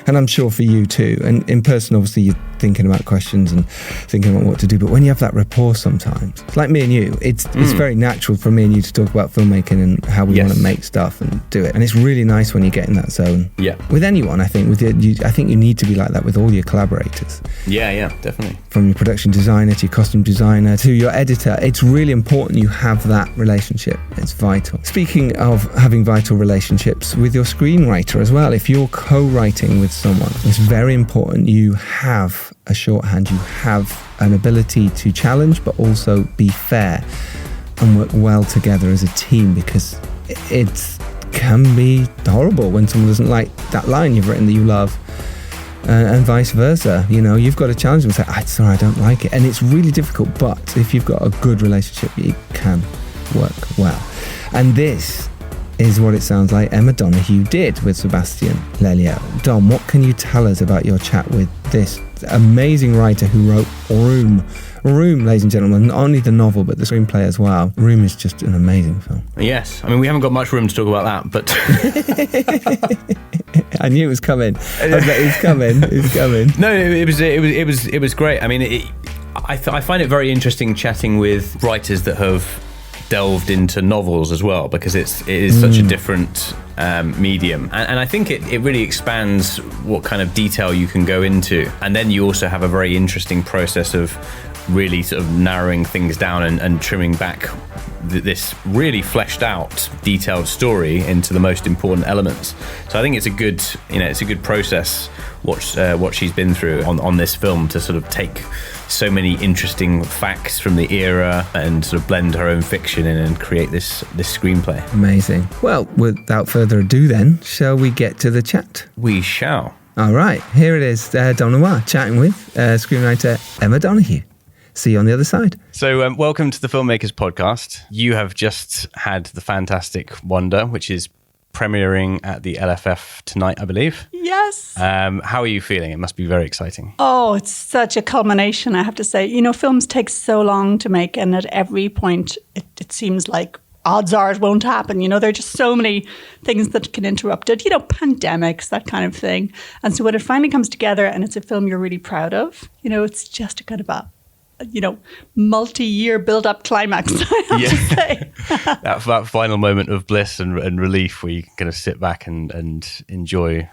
And I'm sure for you too. And in person, obviously, you're thinking about questions and thinking about what to do. But when you have that rapport sometimes, it's like me and you, it's very natural for me and you to talk about filmmaking and how we want to make stuff and do it. And it's really nice when you get in that zone.
Yeah.
With anyone, I think. I think you need to be like that with all your collaborators.
Yeah, definitely. From
your production designer to your costume designer to your editor, it's really important you have that relationship. It's vital. Speaking of having vital relationships with your screenwriter as well, if you're co-writing with someone, it's very important you have a shorthand, you have an ability to challenge but also be fair and work well together as a team, because it can be horrible when someone doesn't like that line you've written that you love. and vice versa. You know, you've got to challenge them and say, sorry, I don't like it. And it's really difficult, but if you've got a good relationship, it can work well. And this is what it sounds like Emma Donoghue did with Sebastián Lelio. Dom, what can you tell us about your chat with this amazing writer who wrote Room? Room, ladies and gentlemen, not only the novel, but the screenplay as well. Room is just an amazing film.
Yes. I mean, we haven't got much room to talk about that, but...
I knew it was coming. I was like, it's coming.
No, it was great. I mean, I find it very interesting chatting with writers that have delved into novels as well, because it is such a different medium, and I think it really expands what kind of detail you can go into, and then you also have a very interesting process of really sort of narrowing things down and trimming back this really fleshed out, detailed story into the most important elements. So I think it's a good process what she's been through on this film, to sort of take so many interesting facts from the era and sort of blend her own fiction in and create this screenplay.
Amazing. Well, without further ado then, shall we get to the chat?
We shall.
All right, here it is, Dom Noir chatting with screenwriter Emma Donoghue. See you on the other side.
So welcome to the Filmmakers Podcast. You have just had the fantastic Wonder, which is premiering at the LFF tonight, I believe.
Yes.
How are you feeling? It must be very exciting.
Oh, it's such a culmination, I have to say. You know, films take so long to make, and at every point it seems like odds are it won't happen. You know, there are just so many things that can interrupt it. You know, pandemics, that kind of thing. And so when it finally comes together and it's a film you're really proud of, you know, it's just a kind of a multi-year build-up climax, I have to say.
that final moment of bliss and relief where you can kind of sit back and enjoy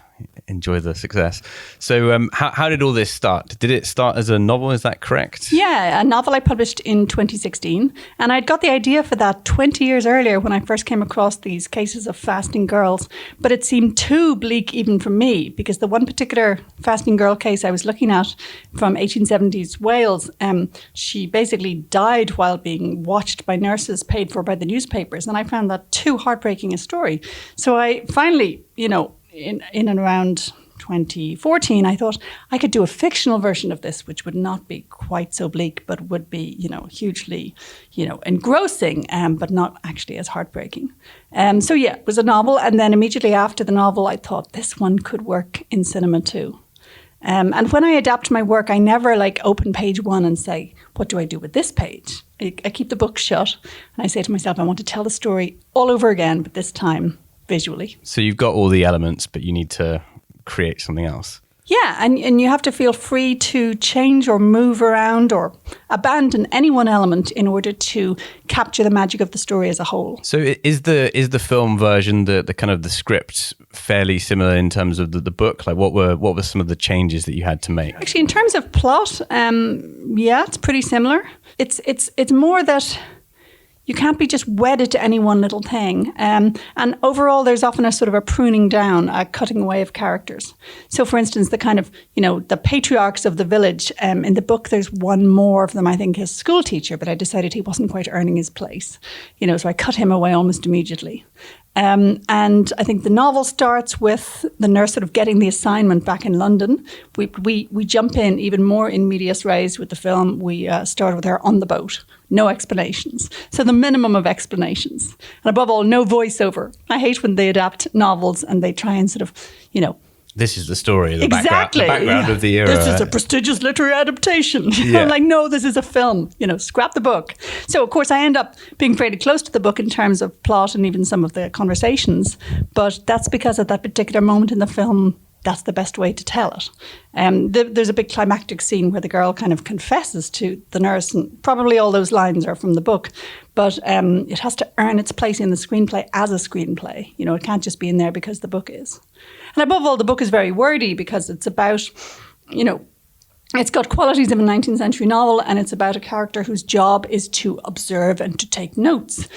the success. So how did all this start? Did it start as a novel? Is that correct?
Yeah, a novel I published in 2016. And I'd got the idea for that 20 years earlier when I first came across these cases of fasting girls. But it seemed too bleak even for me, because the one particular fasting girl case I was looking at from 1870s Wales, she basically died while being watched by nurses paid for by the newspapers. And I found that too heartbreaking a story. So I finally, in and around 2014, I thought I could do a fictional version of this, which would not be quite so bleak, but would be, hugely, engrossing, but not actually as heartbreaking. So yeah, it was a novel. And then immediately after the novel, I thought this one could work in cinema too. And when I adapt my work, I never open page one and say, what do I do with this page? I keep the book shut and I say to myself, I want to tell the story all over again, but this time visually.
So you've got all the elements, but you need to create something else.
Yeah, and you have to feel free to change or move around or abandon any one element in order to capture the magic of the story as a whole.
So is the film version, the kind of the script, fairly similar in terms of the book? Like what were some of the changes that you had to make?
Actually, in terms of plot, yeah, it's pretty similar. It's more that you can't be just wedded to any one little thing. And overall, there's often a sort of a pruning down, a cutting away of characters. So for instance, the kind of, the patriarchs of the village, in the book, there's one more of them, I think, his school teacher, but I decided he wasn't quite earning his place. So I cut him away almost immediately. And I think the novel starts with the nurse sort of getting the assignment back in London. We jump in even more in medias res with the film. We start with her on the boat. No explanations. So the minimum of explanations. And above all, no voiceover. I hate when they adapt novels and they try and sort of,
this is the story, the
exactly.
background of the era.
This is a prestigious literary adaptation. Yeah. I'm like, no, this is a film. Scrap the book. So, of course, I end up being fairly close to the book in terms of plot and even some of the conversations. But that's because at that particular moment in the film, that's the best way to tell it. There's a big climactic scene where the girl kind of confesses to the nurse, and probably all those lines are from the book, but it has to earn its place in the screenplay as a screenplay. It can't just be in there because the book is. And above all, the book is very wordy because it's about, It's got qualities of a 19th century novel, and it's about a character whose job is to observe and to take notes.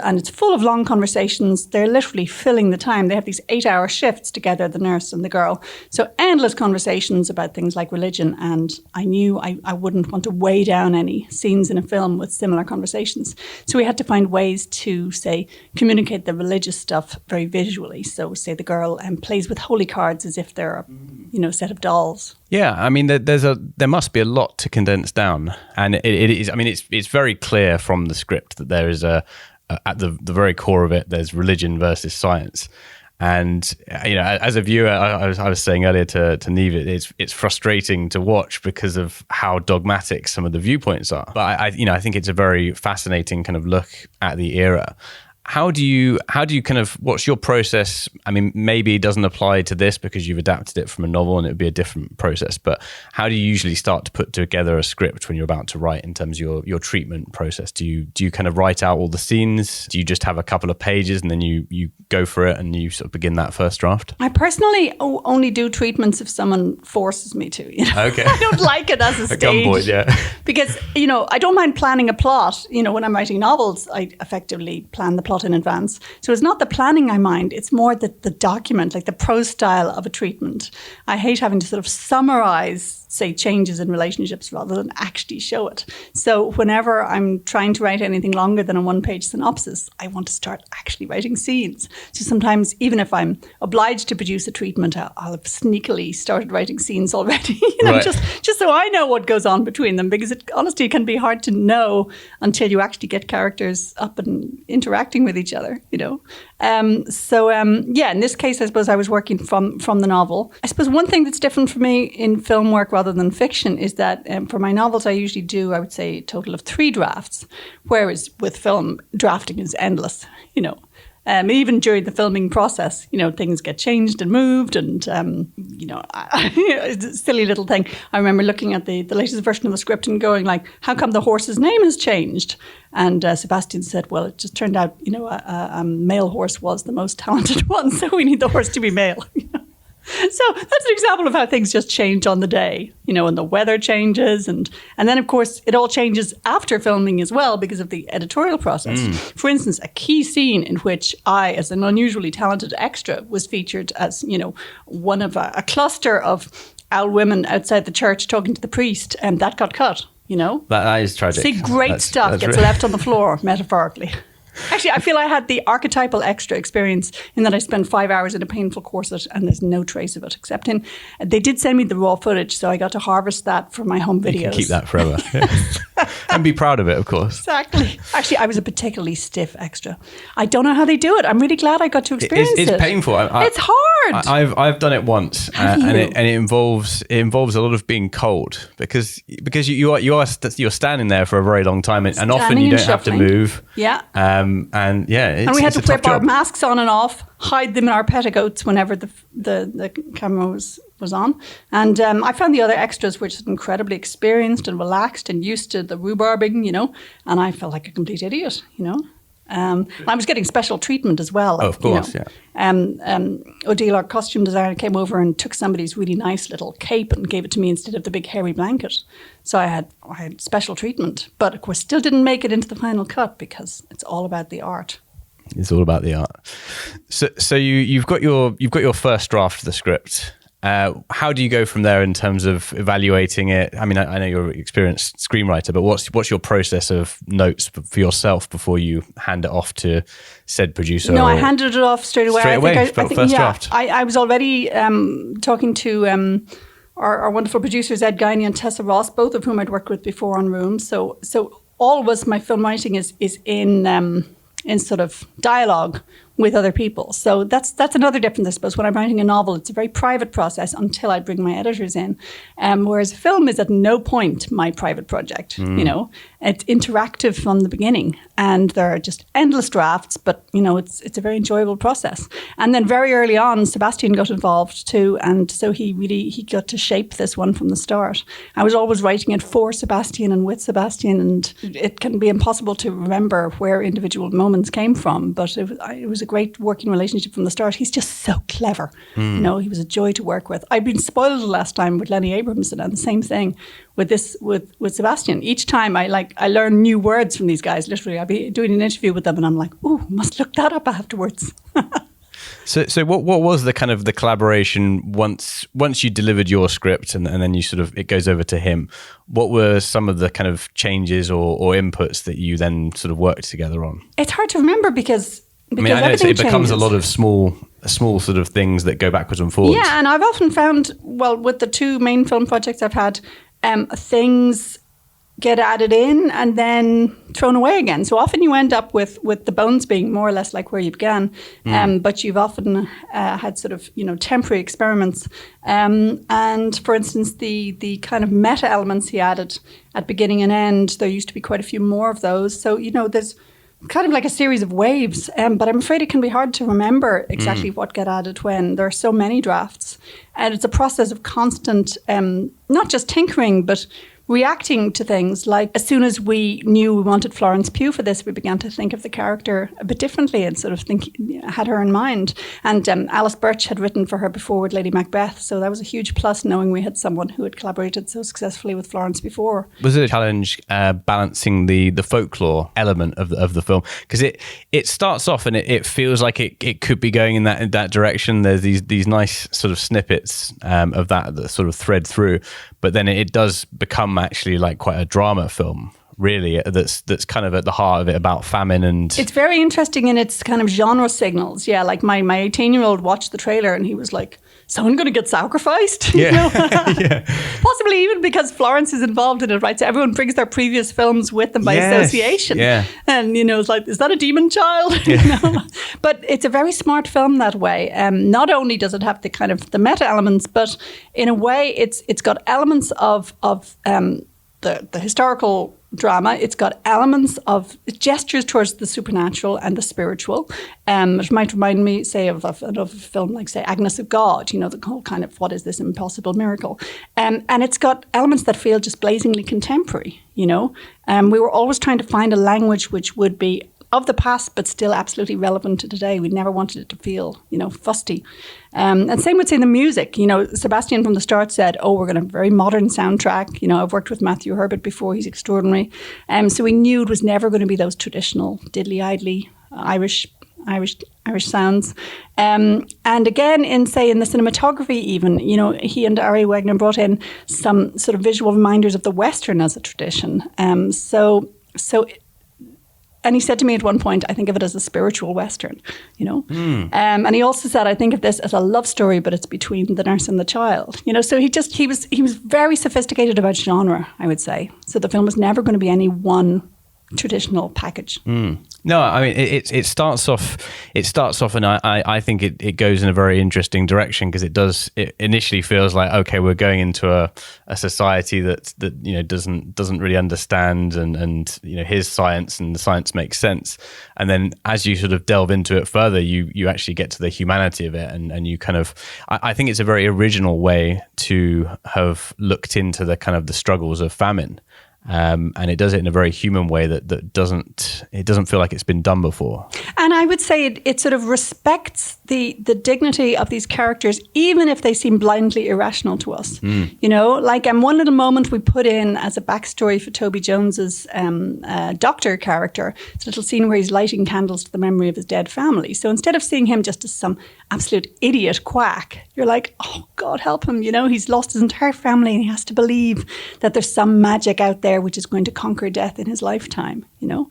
And it's full of long conversations. They're literally filling the time. They have these 8-hour shifts together, the nurse and the girl. So endless conversations about things like religion. And I knew I wouldn't want to weigh down any scenes in a film with similar conversations. So we had to find ways to, say, communicate the religious stuff very visually. So, say, the girl plays with holy cards as if they're a set of dolls.
Yeah, I mean, there must be a lot to condense down, and it is. I mean, it's very clear from the script that there is at the very core of it, there's religion versus science, and as a viewer, I was saying earlier to Niamh, it's frustrating to watch because of how dogmatic some of the viewpoints are. But I think it's a very fascinating kind of look at the era. How do you kind of, what's your process? I mean, maybe it doesn't apply to this because you've adapted it from a novel and it would be a different process, but how do you usually start to put together a script when you're about to write in terms of your treatment process? Do you kind of write out all the scenes? Do you just have a couple of pages and then you go for it and you sort of begin that first draft?
I personally only do treatments if someone forces me to.
Okay.
I don't like it as a stage.
Gunpoint, yeah.
Because, I don't mind planning a plot. When I'm writing novels, I effectively plan the plot in advance. So it's not the planning I mind, it's more the document, like the prose style of a treatment. I hate having to sort of summarize, say, changes in relationships rather than actually show it. So whenever I'm trying to write anything longer than a one-page synopsis, I want to start actually writing scenes. So sometimes, even if I'm obliged to produce a treatment, I'll have sneakily started writing scenes already,
right.
just so I know what goes on between them, because it honestly can be hard to know until you actually get characters up and interacting with each other, in this case, I suppose I was working from the novel. I suppose one thing that's different for me in film work rather than fiction is that for my novels, I usually do, I would say, a total of 3 drafts, whereas with film, drafting is endless, even during the filming process, things get changed and moved and, it's a silly little thing. I remember looking at the latest version of the script and going like, how come the horse's name has changed? And Sebastián said, well, it just turned out, a male horse was the most talented one, so we need the horse to be male. So that's an example of how things just change on the day, and the weather changes. And then, of course, it all changes after filming as well because of the editorial process. For instance, a key scene in which I, as an unusually talented extra, was featured as, one of a cluster of old women outside the church talking to the priest, and that got cut,
That is tragic.
See, great stuff gets left on the floor, metaphorically. Actually, I feel I had the archetypal extra experience in that I spent 5 hours in a painful corset and there's no trace of it, except they did send me the raw footage, so I got to harvest that for my home videos.
You can keep that forever. And be proud of it, of course.
Exactly. Actually, I was a particularly stiff extra. I don't know how they do it. I'm really glad I got to experience it.
It's painful.
It's hard.
I've done it once, and it involves a lot of being cold because you're standing there for a very long time, and often you don't have to move.
Yeah.
And we
had to whip our masks on and off, hide them in our petticoats whenever the camera was on. And I found the other extras were just incredibly experienced and relaxed and used to the rhubarbing, and I felt like a complete idiot, I was getting special treatment as well.
Of course, yeah.
Odile, our costume designer, came over and took somebody's really nice little cape and gave it to me instead of the big hairy blanket. So I had special treatment, but of course still didn't make it into the final cut because it's all about the art.
It's all about the art. So you've got your first draft of the script. How do you go from there in terms of evaluating it? I mean, I know you're an experienced screenwriter, but what's your process of notes for yourself before you hand it off to said producer?
No, I handed it off straight away. I think
first draft.
I was already talking to our wonderful producers, Ed Guiney and Tessa Ross, both of whom I'd worked with before on Room. So always my film writing is in sort of dialogue with other people. So that's another difference, I suppose. When I'm writing a novel, it's a very private process until I bring my editors in. Whereas a film is at no point my private project, It's interactive from the beginning. And there are just endless drafts, but, it's a very enjoyable process. And then very early on, Sebastián got involved too. And so he got to shape this one from the start. I was always writing it for Sebastián and with Sebastián, and it can be impossible to remember where individual moments came from, but it was a great working relationship from the start. He's just so clever. You know, he was a joy to work with. I'd been spoiled last time with Lenny Abrahamson, and the same thing with Sebastián. Each time I learn new words from these guys. Literally, I'd be doing an interview with them, and I'm like, "Ooh, must look that up afterwards."
So what was the kind of the collaboration once you delivered your script and then you sort of, it goes over to him? What were some of the kind of changes or inputs that you then sort of worked together on?
It's hard to remember because
I mean, I know it becomes
changes.
a lot of small sort of things that go backwards and forwards.
Yeah, and I've often found, well, with the two main film projects I've had, things get added in and then thrown away again. So often you end up with the bones being more or less like where you began, but you've often had sort of, you know, temporary experiments. And for instance, the kind of meta elements he added at beginning and end, there used to be quite a few more of those. So, you know, there's kind of like a series of waves, but I'm afraid it can be hard to remember exactly what get added when. There are so many drafts. And it's a process of constant, not just tinkering, but reacting to things. Like as soon as we knew we wanted Florence Pugh for this, we began to think of the character a bit differently and sort of had her in mind. And Alice Birch had written for her before with Lady Macbeth, so that was a huge plus, knowing we had someone who had collaborated so successfully with Florence before.
Was it a challenge balancing the folklore element of the film? Because it starts off and it feels like it could be going in that direction. There's these nice sort of snippets of that sort of thread through, but then it does become actually like quite a drama film, really, that's kind of at the heart of it, about famine. And
it's very interesting in its kind of genre signals. Yeah, like my 18-year-old watched the trailer and he was like, someone going to get sacrificed?
Yeah.
You know?
Yeah.
Possibly even because Florence is involved in it, right? So everyone brings their previous films with them by association.
Yeah.
And, you know, it's like, is that a demon child?
Yeah.
You know? But it's a very smart film that way. Not only does it have the kind of the meta elements, but in a way it's got elements of the historical drama. It's got elements of gestures towards the supernatural and the spiritual. It might remind me, say, of a film like, say, Agnes of God, you know, the whole kind of, what is this impossible miracle? And it's got elements that feel just blazingly contemporary, you know. We were always trying to find a language which would be of the past, but still absolutely relevant to today. We never wanted it to feel, you know, fusty. And same with, say, the music. You know, Sebastián from the start said, we're going to have a very modern soundtrack. You know, I've worked with Matthew Herbert before. He's extraordinary. So we knew it was never going to be those traditional diddly-idly Irish sounds. And again, in the cinematography even, you know, he and Ari Wegner brought in some sort of visual reminders of the Western as a tradition. And he said to me at one point, I think of it as a spiritual Western, you know. And he also said, I think of this as a love story, but it's between the nurse and the child. You know, so he was very sophisticated about genre, I would say. So the film was never going to be any one traditional package.
No, I mean it starts off and I think it goes in a very interesting direction, because it initially feels like, okay, we're going into a society that you know doesn't really understand and you know, here's science and the science makes sense, and then as you sort of delve into it further, you actually get to the humanity of it, and you kind of, I think it's a very original way to have looked into the kind of the struggles of famine. And it does it in a very human way that doesn't feel like it's been done before.
And I would say it sort of respects the dignity of these characters, even if they seem blindly irrational to us. You know, like one little moment we put in as a backstory for Toby Jones's doctor character. It's a little scene where he's lighting candles to the memory of his dead family. So instead of seeing him just as some absolute idiot quack, you're like, oh, God help him. You know, he's lost his entire family and he has to believe that there's some magic out there which is going to conquer death in his lifetime, you know.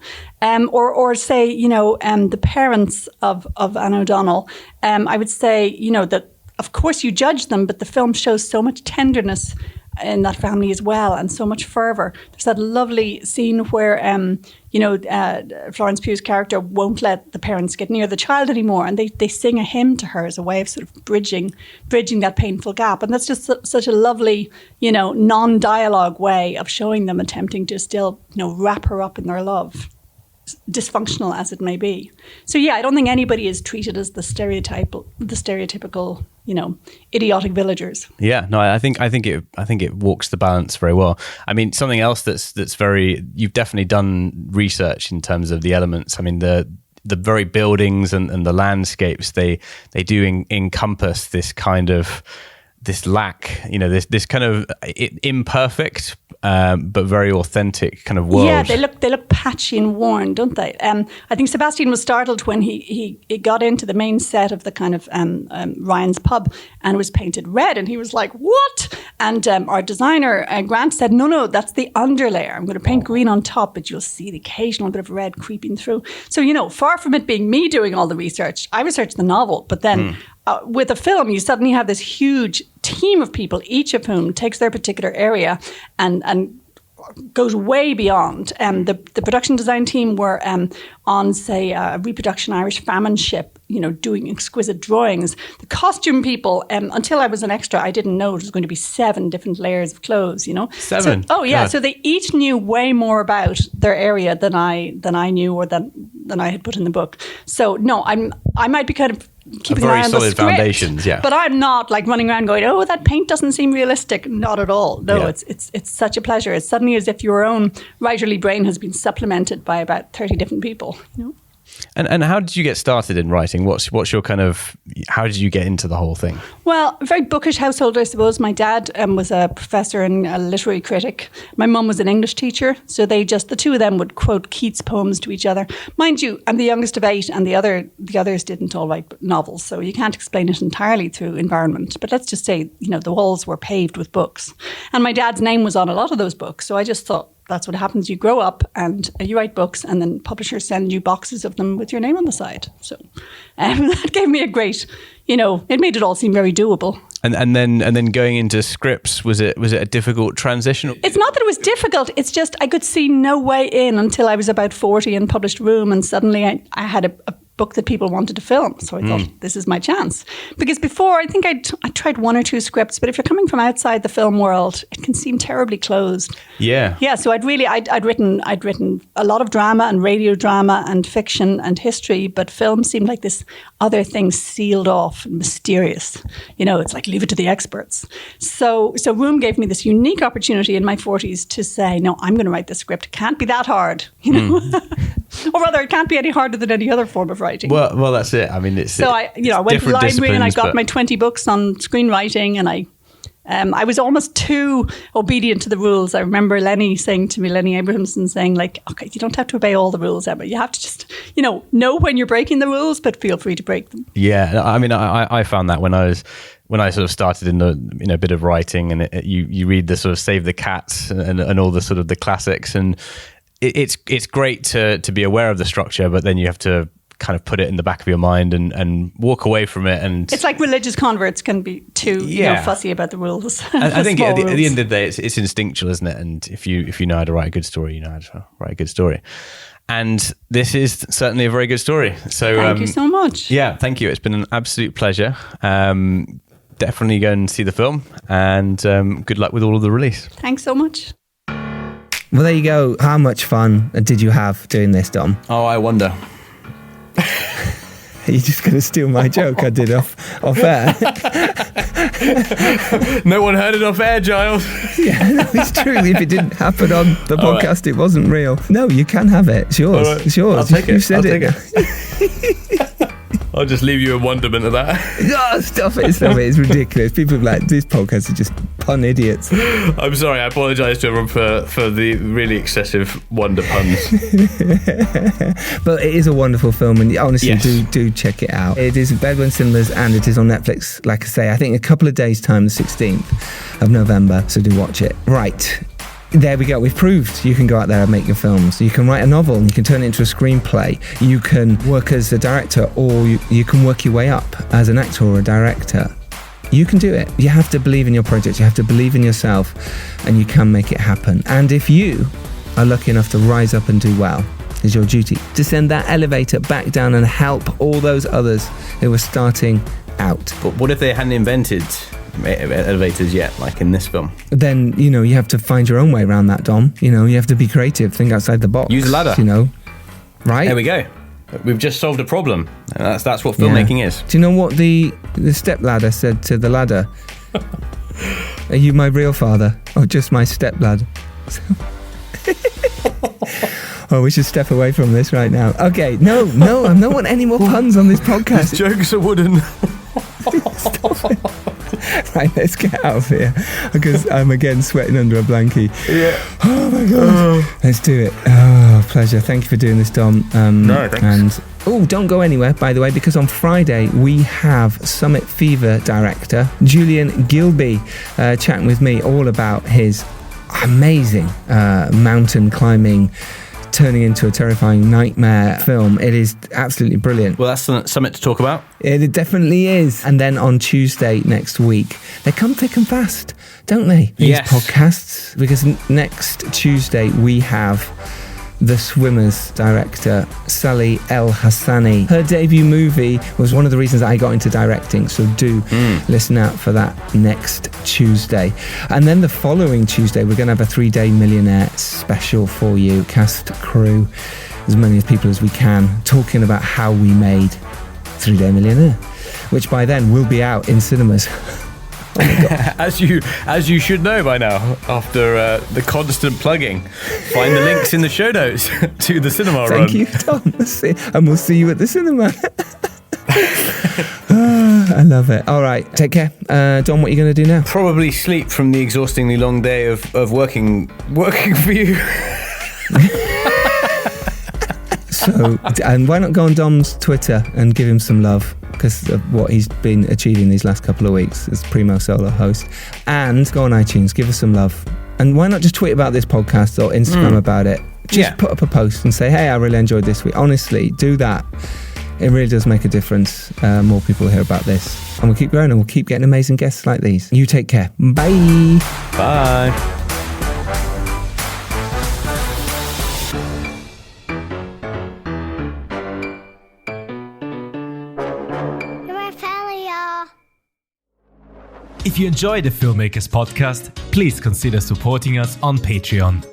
Or say, you know, the parents of Anne O'Donnell, I would say, you know, that of course you judge them, but the film shows so much tenderness in that family as well, and so much fervour. There's that lovely scene where, you know, Florence Pugh's character won't let the parents get near the child anymore, and they sing a hymn to her as a way of sort of bridging that painful gap. And that's just such a lovely, you know, non-dialogue way of showing them attempting to still, you know, wrap her up in their love, dysfunctional as it may be. So yeah, I don't think anybody is treated as the stereotypical, you know, idiotic villagers.
Yeah, no, I think it walks the balance very well. I mean, something else that's very, you've definitely done research in terms of the elements. I mean, the very buildings and the landscapes, they do encompass this kind of this lack, this kind of imperfect but very authentic kind of world.
Yeah, they look patchy and worn, don't they? I think Sebastián was startled when he got into the main set of the kind of Ryan's pub and it was painted red, and he was like, "What?" And our designer Grant said, "No, that's the underlayer. I'm going to paint green on top, but you'll see the occasional bit of red creeping through." So far from it being me doing all the research, I researched the novel, but then. With a film, you suddenly have this huge team of people, each of whom takes their particular area and goes way beyond. The production design team were on, say, a reproduction Irish famine ship, doing exquisite drawings. The costume people, until I was an extra, I didn't know it was going to be 7 different layers of clothes,
7?
So,
God.
So they each knew way more about their area than I knew or than I had put in the book. So, no, I might be kind of keeping an eye on the script,
foundations, yeah.
But I'm not like running around going, "Oh, that paint doesn't seem realistic." Not at all. No, it's such a pleasure. It's suddenly as if your own writerly brain has been supplemented by about 30 different people.
And how did you get started in writing? What's your kind of, how did you get into the whole thing?
Well, a very bookish household, I suppose. My dad was a professor and a literary critic. My mum was an English teacher. So the two of them would quote Keats poems to each other. Mind you, I'm the youngest of 8 and the others didn't all write novels. So you can't explain it entirely through environment. But let's just say, the walls were paved with books. And my dad's name was on a lot of those books. So I just thought, that's what happens. You grow up and you write books, and then publishers send you boxes of them with your name on the side. So that gave me a great, it made it all seem very doable.
And then going into scripts, was it a difficult transition?
It's not that it was difficult. It's just I could see no way in until I was about 40 and published Room, and suddenly I had a book that people wanted to film. So I thought, this is my chance. Because before, I think I tried 1 or 2 scripts, but if you're coming from outside the film world, it can seem terribly closed.
Yeah.
Yeah, so I'd written a lot of drama and radio drama and fiction and history, but film seemed like this other thing sealed off and mysterious. It's like leave it to the experts. So Room gave me this unique opportunity in my 40s to say, no, I'm going to write this script. It can't be that hard, Or rather, it can't be any harder than any other form of writing.
Well, that's it. I mean, I
went to the library and I got my 20 books on screenwriting, and I was almost too obedient to the rules. I remember Lenny Abrahamson saying, like, "Okay, you don't have to obey all the rules, Emma. You have to just, know when you're breaking the rules, but feel free to break them."
Yeah, I mean, I found that when I sort of started in a bit of writing, and you read the sort of Save the Cats and all the sort of the classics, and it's great to be aware of the structure, but then you have to kind of put it in the back of your mind and walk away from it. And
it's like religious converts can be too fussy about the rules.
I think at the end of the day, it's instinctual, isn't it? And if you know how to write a good story, you know how to write a good story. And this is certainly a very good story. So
thank you so much.
Yeah, thank you. It's been an absolute pleasure. Definitely go and see the film, and good luck with all of the release.
Thanks so much.
Well, there you go. How much fun did you have doing this, Dom?
Oh, I wonder.
Are you just going to steal my joke I did off air?
No one heard it off air, Giles.
Yeah, no, it's true. If it didn't happen on the podcast, it wasn't real. No, you can have it. It's yours.
Right.
It's yours.
I'll take it.
You said
it. I'll just leave you in wonderment of that.
Oh, stop it. It's ridiculous. People like this podcast are just pun idiots.
I'm sorry. I apologise to everyone for the really excessive wonder puns.
But it is a wonderful film, and honestly,
yes.
do check it out. It is in Bedouin cinemas and it is on Netflix, like I say, I think a couple of days' time, the 16th of November, so do watch it. Right. There we go. We've proved you can go out there and make your films. You can write a novel and you can turn it into a screenplay. You can work as a director, or you can work your way up as an actor or a director. You can do it. You have to believe in your project. You have to believe in yourself, and you can make it happen. And if you are lucky enough to rise up and do well, it's your duty to send that elevator back down and help all those others who are starting out.
But what if they hadn't invented elevators yet, like in this film?
Then, you have to find your own way around that, Dom. You have to be creative, think outside the box.
Use a ladder.
Right?
There we go. We've just solved a problem. That's what filmmaking is.
Do you know what the step ladder said to the ladder? Are you my real father or just my step lad? Oh, we should step away from this right now. Okay, no, I don't want any more puns on this podcast.
These jokes are wooden.
Right, let's get out of here because I'm again sweating under a blankie.
Yeah.
Oh my God. Let's do it. Oh, pleasure. Thank you for doing this, Dom.
No, thanks.
And don't go anywhere, by the way, because on Friday we have Summit Fever director Julian Gilby chatting with me all about his amazing mountain climbing turning into a terrifying nightmare film. It is absolutely brilliant.
Well, that's something to talk about.
It definitely is. And then on Tuesday next week, they come thick and fast, don't they? These podcasts. Because next Tuesday we have The Swimmers director, Sally El Hassani. Her debut movie was one of the reasons I got into directing, so do listen out for that next Tuesday. And then the following Tuesday, we're going to have a 3-day Millionaire special for you, cast, crew, as many people as we can, talking about how we made 3-day Millionaire, which by then will be out in cinemas. Oh my God.
As you should know by now, after the constant plugging. Find the links in the show notes to the cinema run.
Thank you, Tom. And we'll see you at the cinema. I love it. All right, take care. Dom, what are you going to do now?
Probably sleep from the exhaustingly long day of working for you.
So, and why not go on Dom's Twitter and give him some love? Because of what he's been achieving these last couple of weeks as Primo Solo host. And go on iTunes, give us some love. And why not just tweet about this podcast or Instagram about it? Just put up a post and say, hey, I really enjoyed this week. Honestly, do that. It really does make a difference. More people hear about this. And we'll keep growing and we'll keep getting amazing guests like these. You take care. Bye.
Bye.
If you enjoy the Filmmakers Podcast, please consider supporting us on Patreon.